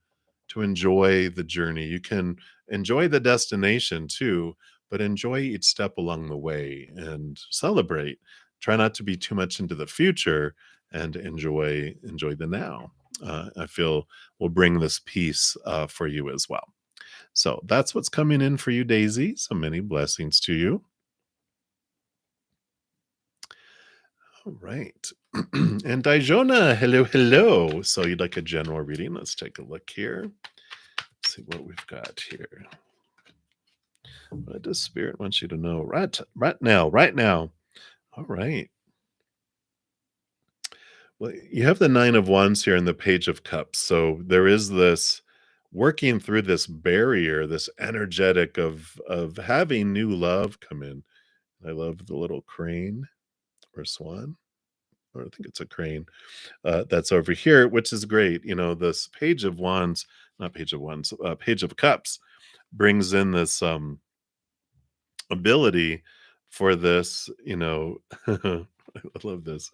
to enjoy the journey. You can enjoy the destination too, but enjoy each step along the way and celebrate. Try not to be too much into the future and enjoy the now. I feel will bring this peace for you as well. So that's what's coming in for you, Daisy. So many blessings to you. All right. And Dijona, hello, hello. So you'd like a general reading? Let's take a look here. See what we've got here. What does Spirit want you to know? Right now, right now. All right. Well, you have the Nine of Wands here in the Page of Cups. So there is this working through this barrier, this energetic of having new love come in. I love the little crane or swan, or I think it's a crane that's over here, which is great. You know, this Page of Wands, not Page of Wands, Page of Cups brings in this ability for this, you know, I love this.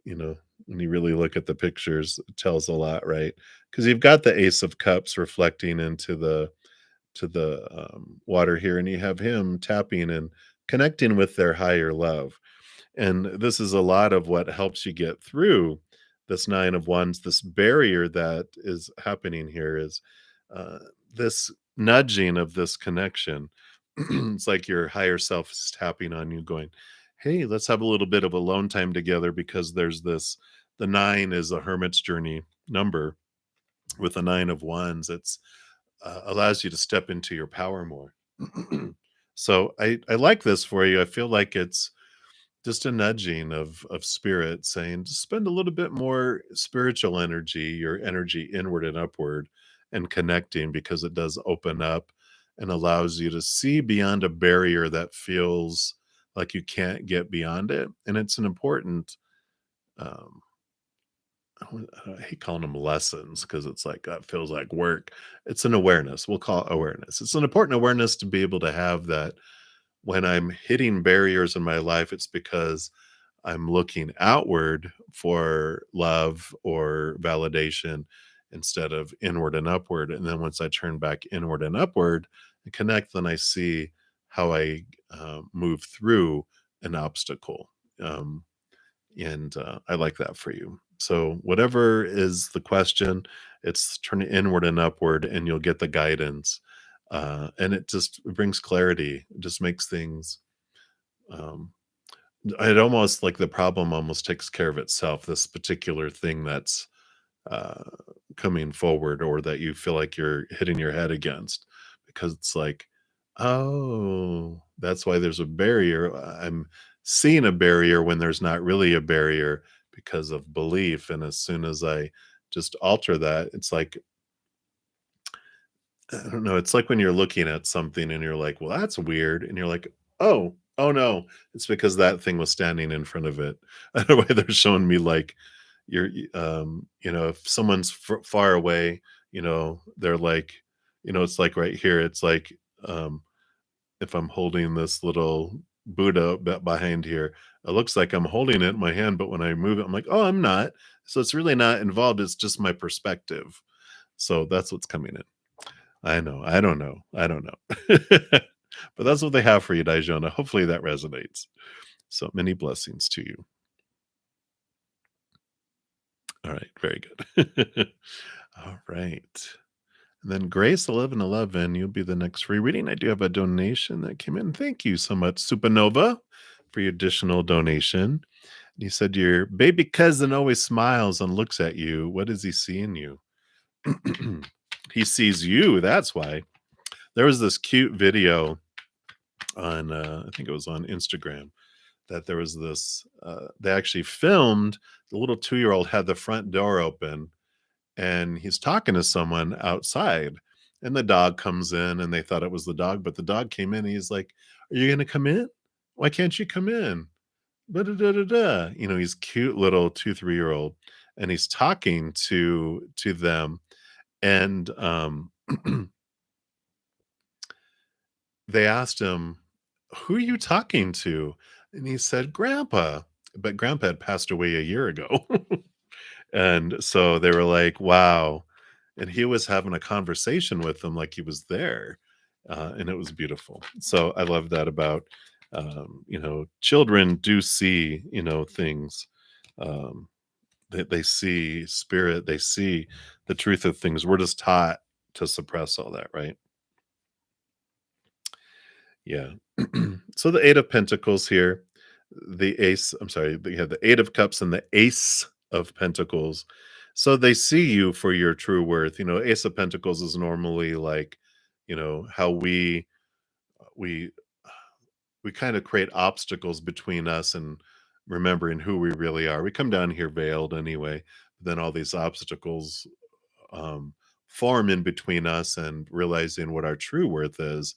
You know, when you really look at the pictures, it tells a lot, right? Because you've got the Ace of Cups reflecting into the water here, and you have him tapping and connecting with their higher love. And this is a lot of what helps you get through this Nine of Wands. This barrier that is happening here is this nudging of this connection. It's like your higher self is tapping on you, going, "Hey, let's have a little bit of alone time together." Because there's this, the nine is a hermit's journey number. With the Nine of Wands, it's allows you to step into your power more. So I like this for you. I feel like it's just a nudging of spirit saying just spend a little bit more spiritual energy, your energy inward and upward, and connecting, because it does open up and allows you to see beyond a barrier that feels like you can't get beyond it. And it's an important um I hate calling them lessons because it's like that feels like work. It's an awareness. We'll call it awareness. It's an important awareness to be able to have that when I'm hitting barriers in my life, it's because I'm looking outward for love or validation instead of inward and upward. And then once I turn back inward and upward and connect, then I see how I move through an obstacle. Um, and I like that for you. So, whatever is the question, it's turn it inward and upward, and you'll get the guidance. And it just brings clarity. It just makes things um, it almost like the problem almost takes care of itself. This particular thing that's uh, coming forward, or that you feel like you're hitting your head against, because it's like, oh, that's why there's a barrier. I'm seeing a barrier when there's not really a barrier because of belief. And as soon as I just alter that, it's like, I don't know. It's like when you're looking at something and you're like, well, that's weird. And you're like, oh no, it's because that thing was standing in front of it. I don't know why they're showing me like you know, if someone's far away, you know, they're like, you know, it's like right here. It's like, um, if I'm holding this little Buddha behind here, it looks like I'm holding it in my hand, but when I move it, I'm like, oh, I'm not. So it's really not involved. It's just my perspective. So that's what's coming in. I know. I don't know. I don't know. But that's what they have for you, Dijona. Hopefully that resonates. So many blessings to you. All right. Very good. All right. And then Grace 1111, you'll be the next free reading. I do have a donation that came in. Thank you so much, Supernova, for your additional donation. You said your baby cousin always smiles and looks at you. What does he see in you? He sees you. That's why. There was this cute video on, I think it was on Instagram, that there was this, they actually filmed the little 2-year-old had the front door open and he's talking to someone outside. And the dog comes in and they thought it was the dog, but the dog came in and he's like, "Are you going to come in? Why can't you come in?" Da, da, da, da, da. You know, he's cute little 2, 3-year-old and he's talking to them. And They asked him, "Who are you talking to?" And he said, "Grandpa." But grandpa had passed away a year ago. And so they were like, "Wow." And he was having a conversation with them like he was there. And it was beautiful. So I love that about, children do see, things. Um, they see spirit, they see the truth of things. We're just taught to suppress all that, right? Yeah. So the 8 of Pentacles here, the Ace, I'm sorry, you have the 8 of Cups and the Ace of Pentacles. So they see you for your true worth. Ace of Pentacles is normally like, how we we kind of create obstacles between us and remembering who we really are. We come down here veiled anyway, but then all these obstacles um, form in between us and realizing what our true worth is.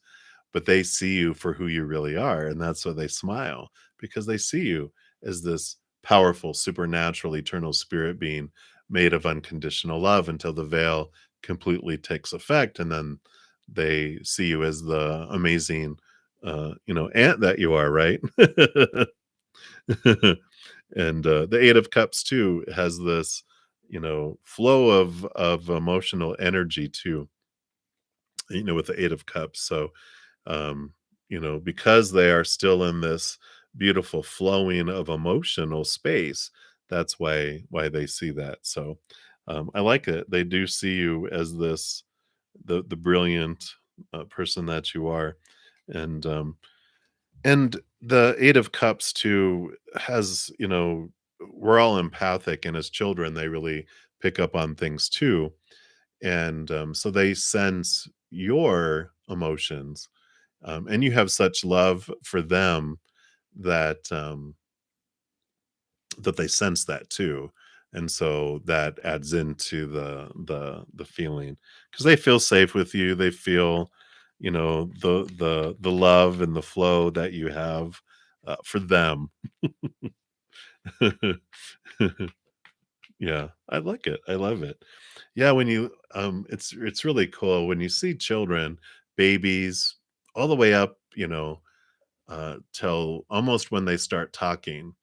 But they see you for who you really are, and that's why they smile, because they see you as this powerful, supernatural, eternal spirit being made of unconditional love until the veil completely takes effect, and then they see you as the amazing, ant that you are, right? And the 8 of Cups too has this, flow of emotional energy too, with the 8 of Cups. So, um, because they are still in this beautiful flowing of emotional space, that's why they see that. So, I like it. They do see you as this the brilliant person that you are, and and the 8 of Cups too has, we're all empathic, and as children, they really pick up on things too. And so they sense your emotions. And you have such love for them that that they sense that too. And so that adds into the feeling, because they feel safe with you. They feel, the love and the flow that you have for them. Yeah, I like it. I love it. Yeah, when you it's really cool when you see children, babies, all the way up, till almost when they start talking.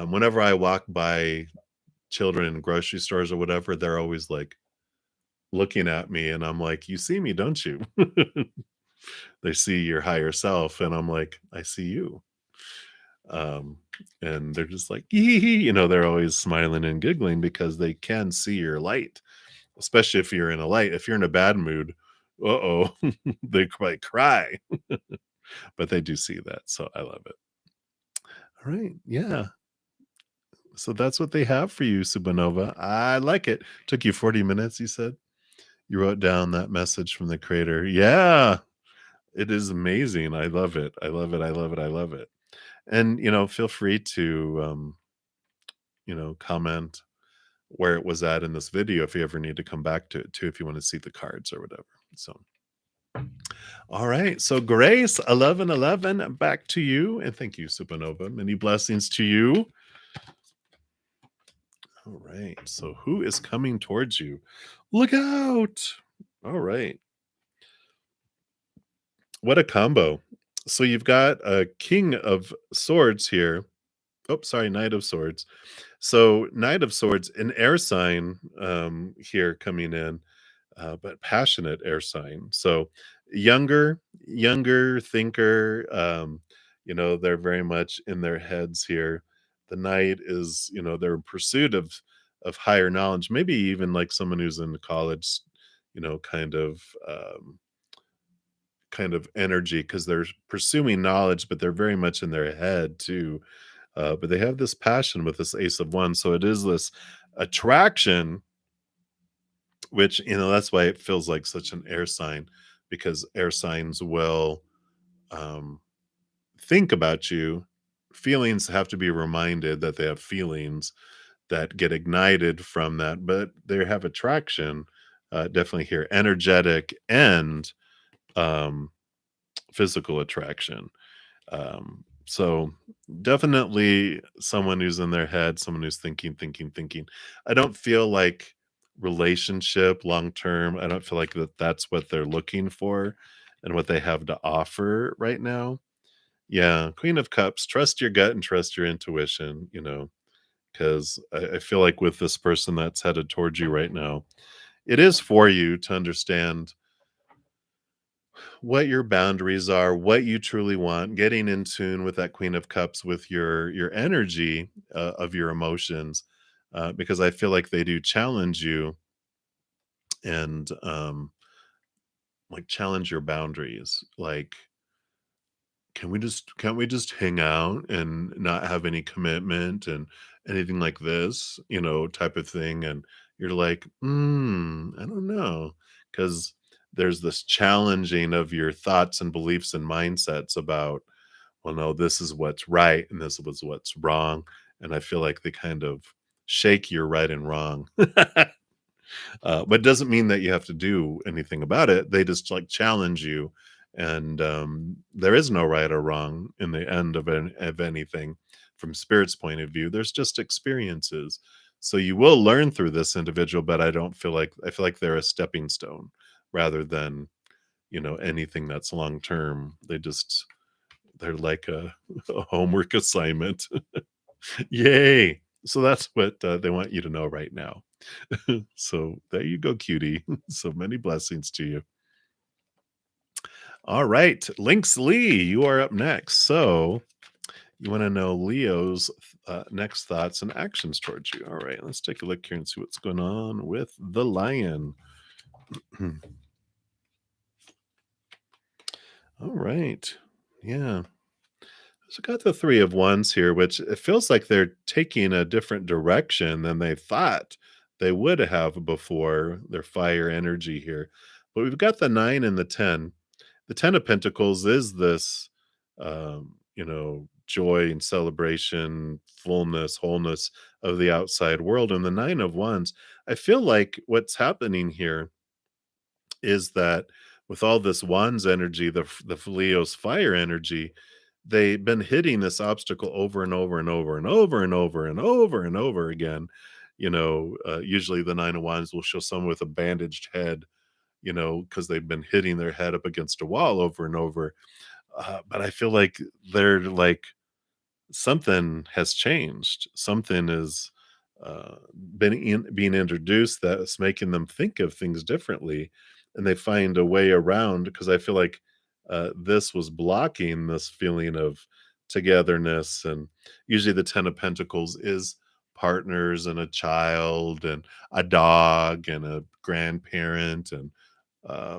Whenever I walk by children in grocery stores or whatever, they're always like looking at me, and I'm like, "You see me, don't you?" They see your higher self, and I'm like, "I see you." Um, and they're just like, they're always smiling and giggling because they can see your light, especially if you're in a light. If you're in a bad mood, uh-oh, they might cry, but they do see that. So I love it. All right. Yeah. So that's what they have for you, Supernova. I like it. Took you 40 minutes, you said? You wrote down that message from the creator. Yeah. It is amazing. I love it. I love it. I love it. I love it. And, feel free to, comment where it was at in this video if you ever need to come back to it too, if you want to see the cards or whatever. So, all right. So, Grace, 1111, back to you. And thank you, Supernova. Many blessings to you. All right. So, who is coming towards you? Look out. All right. What a combo. So, you've got a King of Swords here. Oh, sorry, Knight of Swords. So, Knight of Swords, an air sign here coming in, but passionate air sign. So, younger thinker. They're very much in their heads here. The Knight is, they're in pursuit of higher knowledge. Maybe even like someone who's in college, you know, kind of. Kind of energy because they're pursuing knowledge, but they're very much in their head too. But they have this passion with this Ace of Wands, so it is this attraction, which that's why it feels like such an air sign, because air signs will um, think about you. Feelings have to be reminded that they have feelings that get ignited from that, but they have attraction. Definitely here, energetic and um, physical attraction. So definitely someone who's in their head, someone who's thinking. I don't feel like relationship long term. I don't feel like that's what they're looking for and what they have to offer right now. Yeah, Queen of Cups, trust your gut and trust your intuition, 'cause I feel like with this person that's headed towards you right now, it is for you to understand what your boundaries are, what you truly want, getting in tune with that Queen of Cups with your energy, of your emotions, because I feel like they do challenge you and, like, challenge your boundaries, like, can't we just hang out and not have any commitment and anything like this, type of thing, and you're like, I don't know, because there's this challenging of your thoughts and beliefs and mindsets about, well, no, this is what's right and this was what's wrong, and I feel like they kind of shake your right and wrong. But it doesn't mean that you have to do anything about it. They just like challenge you, and there is no right or wrong in the end of anything from spirit's point of view. There's just experiences. So you will learn through this individual, but I feel like they're a stepping stone rather than anything that's long term. They're like a homework assignment. Yay! So that's what they want you to know right now. So there you go, cutie. So many blessings to you. All right, Lynx Lee, you are up next. So you want to know Leo's next thoughts and actions towards you. All right, let's take a look here and see what's going on with the lion. All right. Yeah. So got the three of wands here, which it feels like they're taking a different direction than they thought they would have before, their fire energy here. But we've got the nine and the 10. The 10 of Pentacles is this, joy and celebration, fullness, wholeness of the outside world. And the nine of wands, I feel like what's happening here is that with all this wands energy, the Leo's fire energy, they've been hitting this obstacle over and over and over and over and over and over and over again. Usually the nine of wands will show someone with a bandaged head, because they've been hitting their head up against a wall over and over. But I feel like they're like something has changed. Something is being introduced that's making them think of things differently, and they find a way around. Because I feel like this was blocking this feeling of togetherness, and usually the 10 of Pentacles is partners and a child and a dog and a grandparent and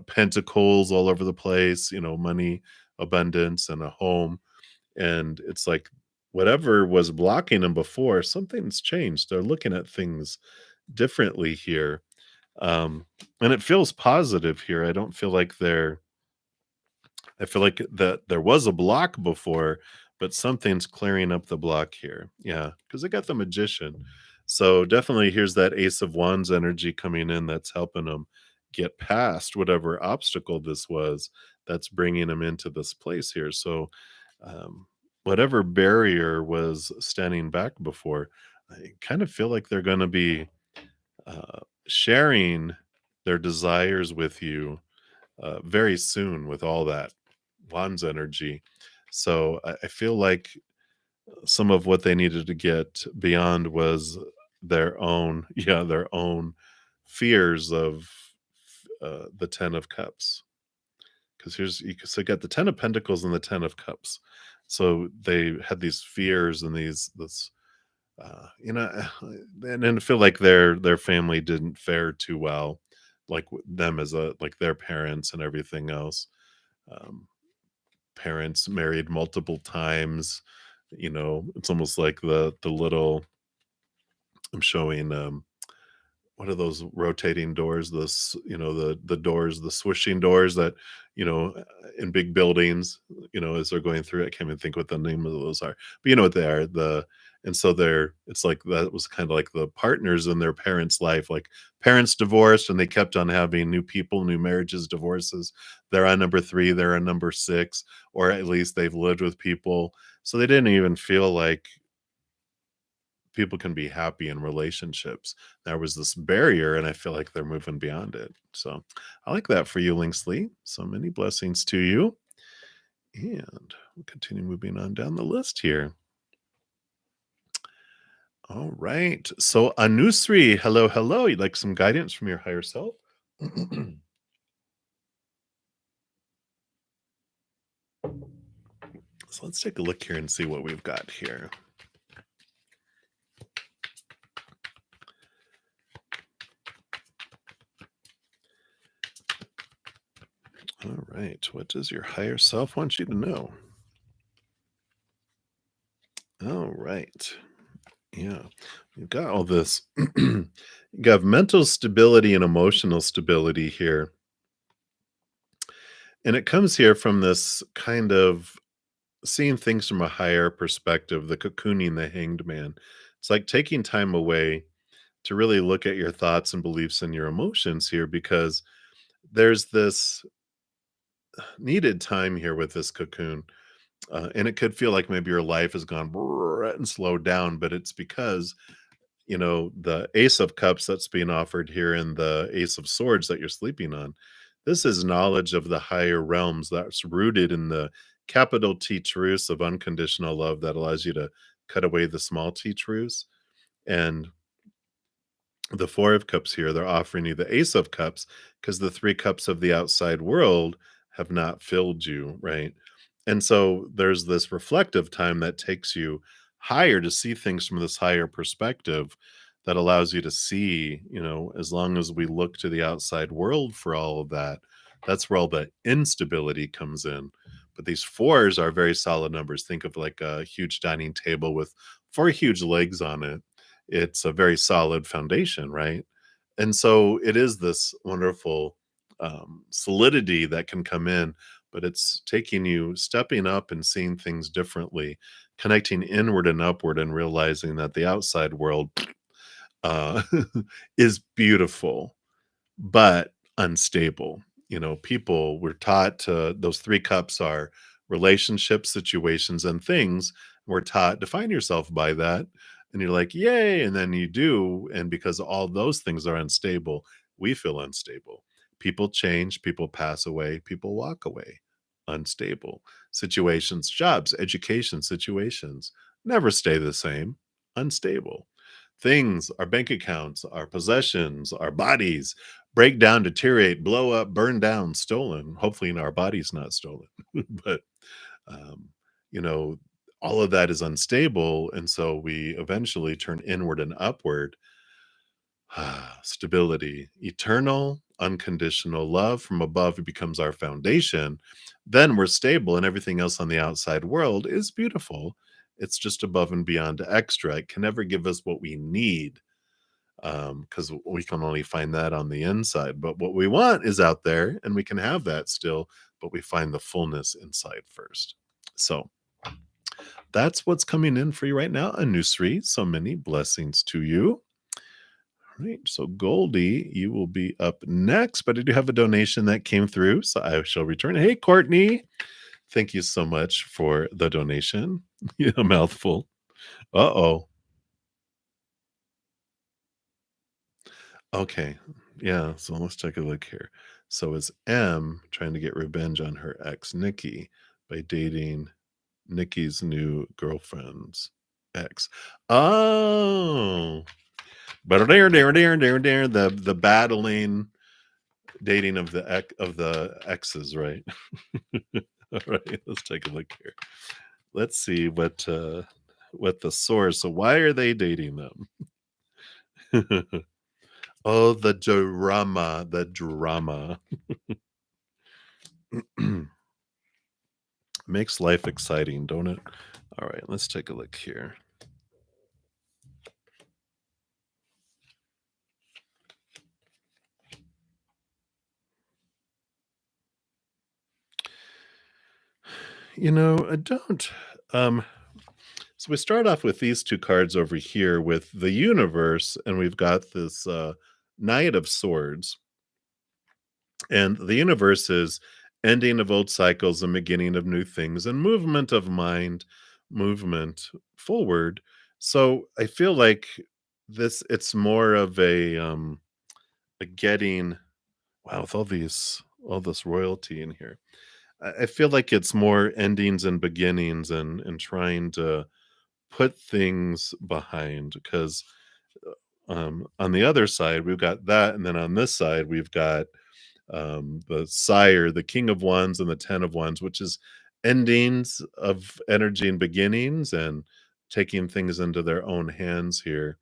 pentacles all over the place, money, abundance, and a home. And it's like whatever was blocking them before, something's changed. They're looking at things differently here. And it feels positive here. I feel like that there was a block before, but something's clearing up the block here. Yeah, because I got the magician. So definitely here's that ace of wands energy coming in that's helping them get past whatever obstacle this was that's bringing them into this place here. So um, whatever barrier was standing back before, I kind of feel like they're going to be sharing their desires with you very soon with all that Wands energy. So I feel like some of what they needed to get beyond was their own, yeah, their own fears of the Ten of Cups. Because so you got the Ten of Pentacles and the Ten of Cups. So they had these fears and this you know, and I feel like their family didn't fare too well, like them as a like their parents and everything else. Um, Parents married multiple times. It's almost like the little. I'm showing what are those rotating doors? This, the doors, the swishing doors that, in big buildings, as they're going through. I can't even think what the name of those are, but you know what they are. And so it's like that was kind of like the partners in their parents' life. Like parents divorced and they kept on having new people, new marriages, divorces. They're on number three, they're on number six, or at least they've lived with people. So they didn't even feel like people can be happy in relationships. There was this barrier, and I feel like they're moving beyond it. So I like that for you, Linksley. So many blessings to you. And we'll continue moving on down the list here. All right. So Anusri, hello, hello. You'd like some guidance from your higher self? So let's take a look here and see what we've got here. All right. What does your higher self want you to know? All right. Yeah. You've got all this. You got mental stability and emotional stability here. And it comes here from this kind of seeing things from a higher perspective, the cocooning, the hanged man. It's like taking time away to really look at your thoughts and beliefs and your emotions here, because there's this needed time here with this cocoon. And it could feel like maybe your life has gone brrr and slowed down, but it's because, the Ace of Cups that's being offered here and the Ace of Swords that you're sleeping on. This is knowledge of the higher realms that's rooted in the capital T truths of unconditional love that allows you to cut away the small T truths. And the Four of Cups here, they're offering you the Ace of Cups because the three cups of the outside world have not filled you, right? And so there's this reflective time that takes you higher to see things from this higher perspective that allows you to see, as long as we look to the outside world for all of that, that's where all the instability comes in. But these fours are very solid numbers. Think of like a huge dining table with four huge legs on it. It's a very solid foundation, right? And so it is this wonderful solidity that can come in, but it's taking you stepping up and seeing things differently, connecting inward and upward, and realizing that the outside world uh, is beautiful but unstable. People were taught to, those three cups are relationships, situations, and things. We're taught define yourself by that. And you're like, yay. And then you do. And because all those things are unstable, we feel unstable. People change, people pass away, people walk away. Unstable. Situations, jobs, education, situations never stay the same. Unstable. Things, our bank accounts, our possessions, our bodies break down, deteriorate, blow up, burn down, stolen. Hopefully, our body's not stolen, but um, you know, all of that is unstable, and so we eventually turn inward and upward. Stability, eternal, unconditional love from above becomes our foundation. Then we're stable, and everything else on the outside world is beautiful. It's just above and beyond extra. It can never give us what we need, because we can only find that on the inside. But what we want is out there, and we can have that still, but we find the fullness inside first. So that's what's coming in for you right now, Anusri. So many blessings to you. All right, so Goldie, you will be up next, but I do have a donation that came through, so I shall return. Hey, Courtney, thank you so much for the donation. Yeah, a mouthful. Uh-oh. Okay. Yeah, so let's take a look here. So is M trying to get revenge on her ex, Nikki, by dating Nikki's new girlfriend's ex? Oh. But there, the battling dating of the exes, right? All right, let's take a look here. Let's see what the source. So why are they dating them? Oh, the drama, the drama. Makes life exciting, don't it? All right, let's take a look here. I don't. Um, so we start off with these two cards over here with the universe, and we've got this Knight of Swords. And the universe is ending of old cycles and beginning of new things, and movement of mind, movement forward. So I feel like it's more of a getting, wow, with all this royalty in here. I feel like it's more endings and beginnings and trying to put things behind because on the other side we've got that, and then on this side we've got the sire, the king of wands, and the 10 of wands, which is endings of energy and beginnings and taking things into their own hands here.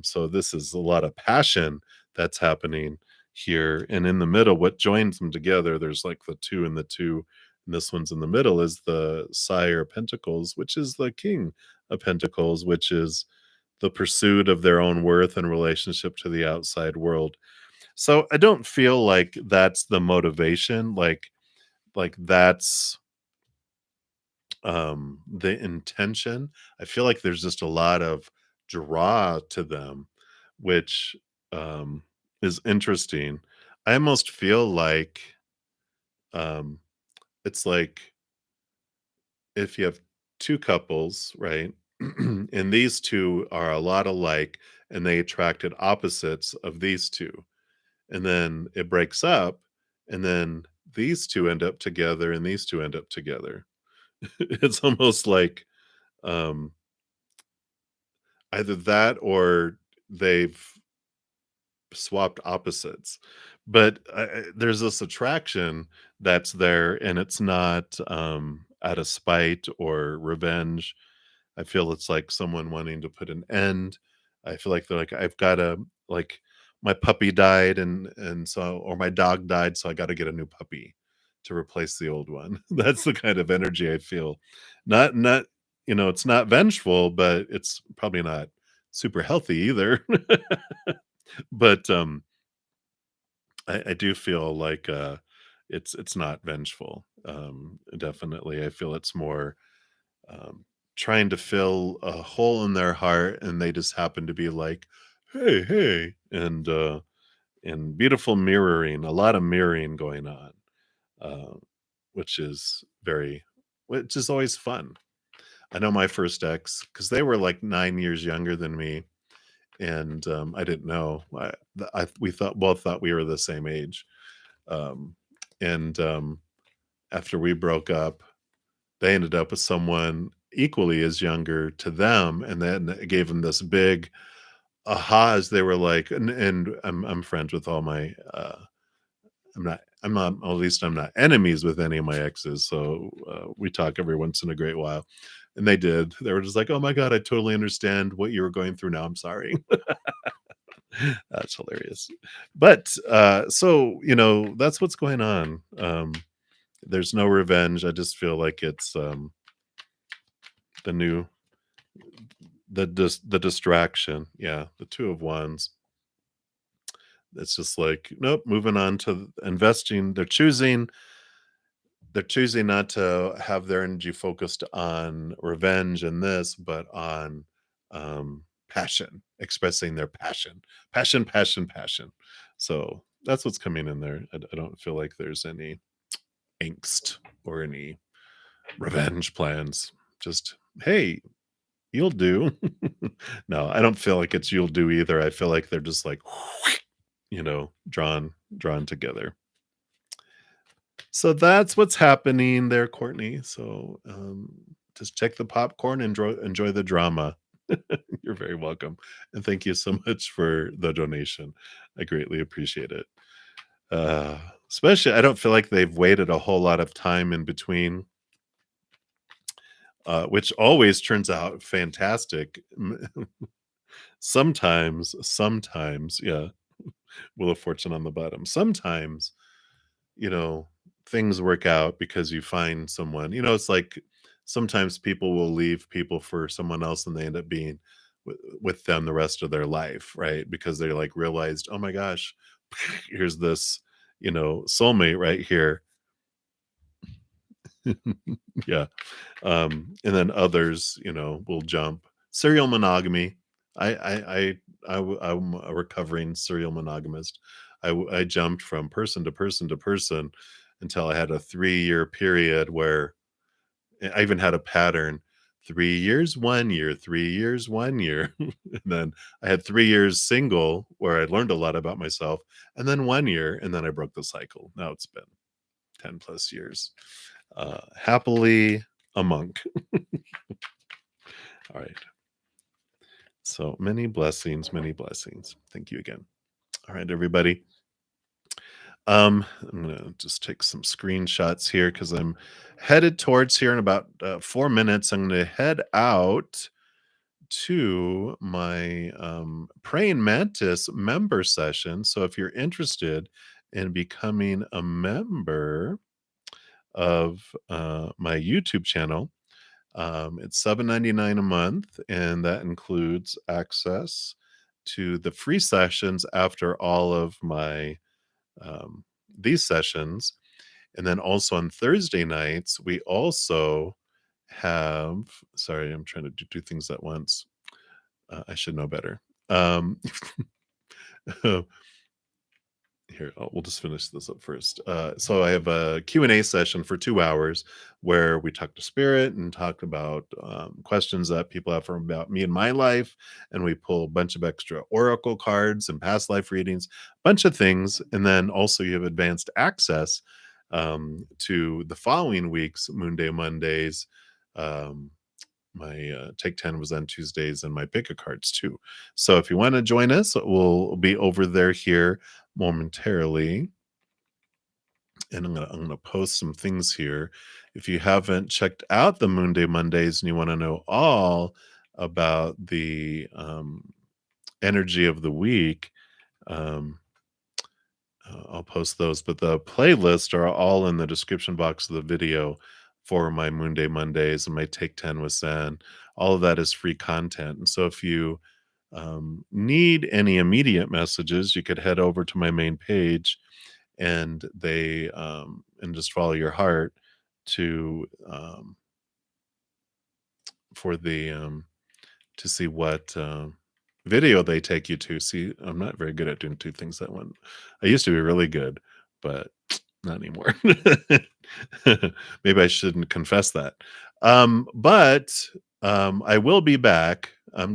So this is a lot of passion that's happening here. And in the middle, what joins them together, there's like the two and the two. And this one's in the middle is the sire of pentacles, which is the king of pentacles, which is the pursuit of their own worth and relationship to the outside world. So I don't feel like that's the motivation. Like that's the intention. I feel like there's just a lot of draw to them, which is interesting. I almost feel like um it's like if you have two couples, right? And these two are a lot alike and they attracted opposites of these two. And then it breaks up and then these two end up together and these two end up together. It's almost like um either that or they've swapped opposites. But there's this attraction that's there, and it's not out of spite or revenge. I feel it's like someone wanting to put an end. I feel like they're like, I've got to, like, my puppy died, and so, or my dog died, so I got to get a new puppy to replace the old one. That's the kind of energy I feel. Not, it's not vengeful, but it's probably not super healthy either. But I do feel like it's not vengeful. Definitely, I feel it's more um, trying to fill a hole in their heart, and they just happen to be like, "Hey, hey," and beautiful mirroring, a lot of mirroring going on, uh, which is which is always fun. I know my first ex because they were like 9 years younger than me, and I didn't know. We both thought we were the same age, um, and after we broke up, they ended up with someone equally as younger to them, and then it gave them this big ahas. They were like, and I'm friends with all my. I'm not. At least I'm not enemies with any of my exes. So we talk every once in a great while, and they did. They were just like, "Oh my god, I totally understand what you were going through. Now I'm sorry." That's hilarious. But so that's what's going on. There's no revenge. I just feel like it's the new the distraction. Yeah, the two of wands. It's just like, nope, moving on to investing. They're choosing not to have their energy focused on revenge and this, but on passion, expressing their passion. Passion, passion, passion. So that's what's coming in there. I don't feel like there's any angst or any revenge plans. Just, hey, you'll do. No, I don't feel like it's you'll do either. I feel like they're just like, drawn together. So that's what's happening there, Courtney. So just check the popcorn and enjoy the drama. You're very welcome. And thank you so much for the donation. I greatly appreciate it. Uh, Especially, I don't feel like they've waited a whole lot of time in between, which always turns out fantastic. Sometimes, yeah, Wheel of Fortune on the bottom. Sometimes, you know, things work out because you find someone. It's like sometimes people will leave people for someone else and they end up being with them the rest of their life, right? Because they like realized, oh my gosh, here's this, soulmate right here. Yeah. And then others, will jump. Serial monogamy. I'm a recovering serial monogamist. I jumped from person to person to person until I had a 3-year period where I even had a pattern. 3 years, 1 year, 3 years, 1 year. And then I had 3 years single where I learned a lot about myself, and then 1 year, and then I broke the cycle. Now it's been 10 plus years. Happily a monk. All right. So many blessings, many blessings. Thank you again. All right, everybody. I'm gonna just take some screenshots here because I'm headed towards here in about 4 minutes. I'm gonna head out to my praying mantis member session. So if you're interested in becoming a member of my YouTube channel, it's $7.99 a month, and that includes access to the free sessions after all of my um, these sessions. And then also on Thursday nights, we also have, sorry, I'm trying to do two things at once. I should know better. Here, we'll just finish this up first. So I have a Q&A session for 2 hours where we talk to spirit and talk about questions that people have from about me and my life, and we pull a bunch of extra oracle cards and past life readings, bunch of things. And then also you have advanced access to the following week's Moon Day Mondays. My Take 10 was on Tuesdays, and my pick a cards too. So if you want to join us, we'll be over there here momentarily. And I'm gonna post some things here. If you haven't checked out the Moon Day Mondays and you want to know all about the energy of the week, um, I'll post those. But the playlists are all in the description box of the video for my Moon Day Mondays and my Take 10 with Zen. All of that is free content. And so if you need any immediate messages, you could head over to my main page and and just follow your heart to for the to see what video they take you to. See, I'm not very good at doing two things at once. I used to be really good, but not anymore. Maybe I shouldn't confess that. But I will be back. I'm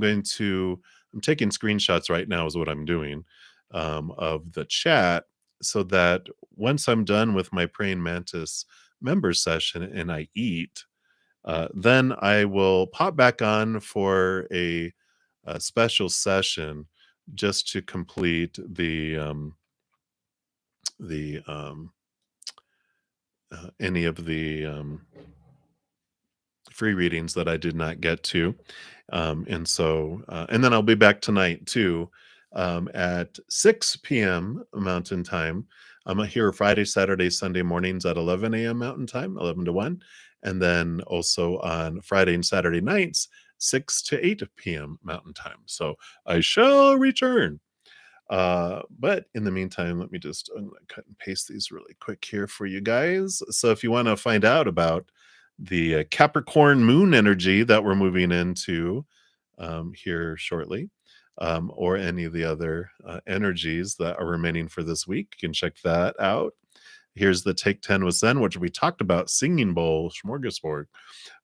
taking screenshots right now, is what I'm doing, of the chat, so that once I'm done with my praying mantis member session and I eat, then I will pop back on for a special session just to complete the any of the free readings that I did not get to. And then I'll be back tonight too, at 6 p.m. Mountain Time. I'm here Friday, Saturday, Sunday mornings at 11 a.m. Mountain Time, 11 to 1. And then also on Friday and Saturday nights, 6 to 8 p.m. Mountain Time. So I shall return. But in the meantime, I'm gonna cut and paste these really quick here for you guys. So if you want to find out about the Capricorn moon energy that we're moving into here shortly, or any of the other energies that are remaining for this week, you can check that out. Here's the Take 10 with Zen, which we talked about, singing bowl smorgasbord,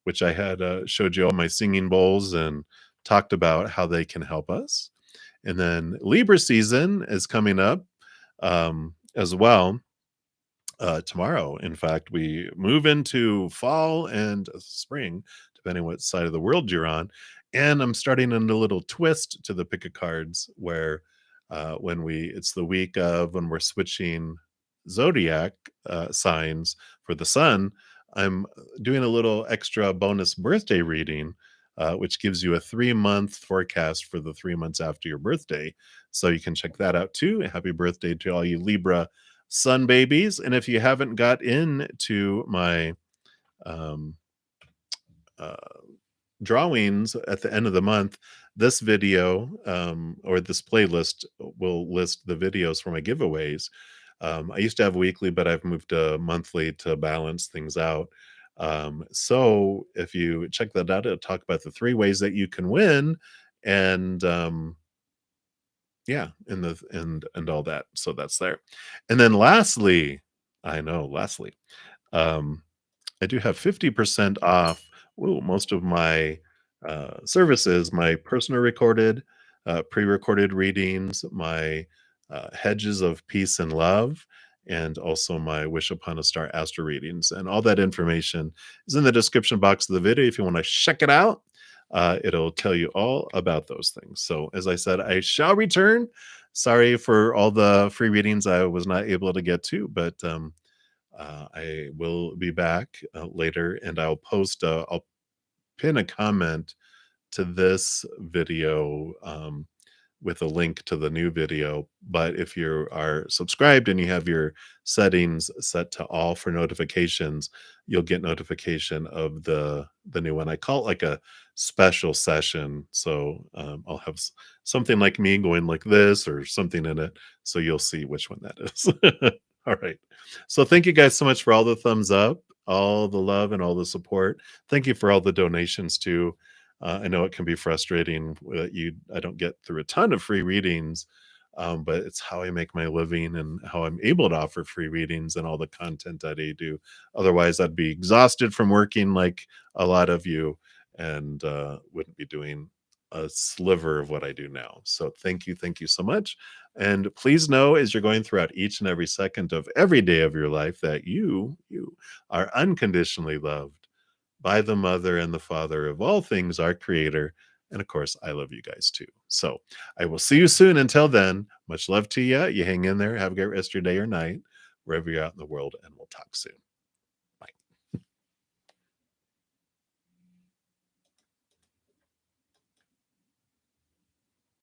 which I had showed you all my singing bowls and talked about how they can help us. And then Libra season is coming up as well. Tomorrow, in fact, we move into fall and spring, depending what side of the world you're on. And I'm starting in a little twist to the pick of cards where it's the week of when we're switching zodiac signs for the sun. I'm doing a little extra bonus birthday reading, which gives you a 3-month forecast for the 3 months after your birthday. So you can check that out too. Happy birthday to all you Libra sun babies. And if you haven't got into my um, uh, drawings at the end of the month, this video or this playlist will list the videos for my giveaways. I used to have weekly, but I've moved to monthly to balance things out. So if you check that out, it'll talk about the 3 ways that you can win, and yeah, and all that. So that's there. And then lastly, I do have 50% off Ooh, most of my services, my personal recorded, pre-recorded readings, my hedges of peace and love, and also my wish upon a star astro readings. And all that information is in the description box of the video. If you want to check it out, it'll tell you all about those things. So, as I said, I shall return. Sorry for all the free readings I was not able to get to, but I will be back later, and I'll pin a comment to this video with a link to the new video. But if you are subscribed and you have your settings set to all for notifications, you'll get notification of the new one. I call it like a special session. So I'll have something like me going like this or something in it. So you'll see which one that is. All right. So thank you guys so much for all the thumbs up, all the love, and all the support. Thank you for all the donations too. I know it can be frustrating that I don't get through a ton of free readings, but it's how I make my living and how I'm able to offer free readings and all the content that I do. Otherwise, I'd be exhausted from working like a lot of you and wouldn't be doing a sliver of what I do now. So thank you so much. And please know as you're going throughout each and every second of every day of your life that you are unconditionally loved by the mother and the father of all things, our creator. And of course, I love you guys too. So I will see you soon. Until then, much love to you. You hang in there. Have a great rest of your day or night, wherever you're out in the world, and we'll talk soon.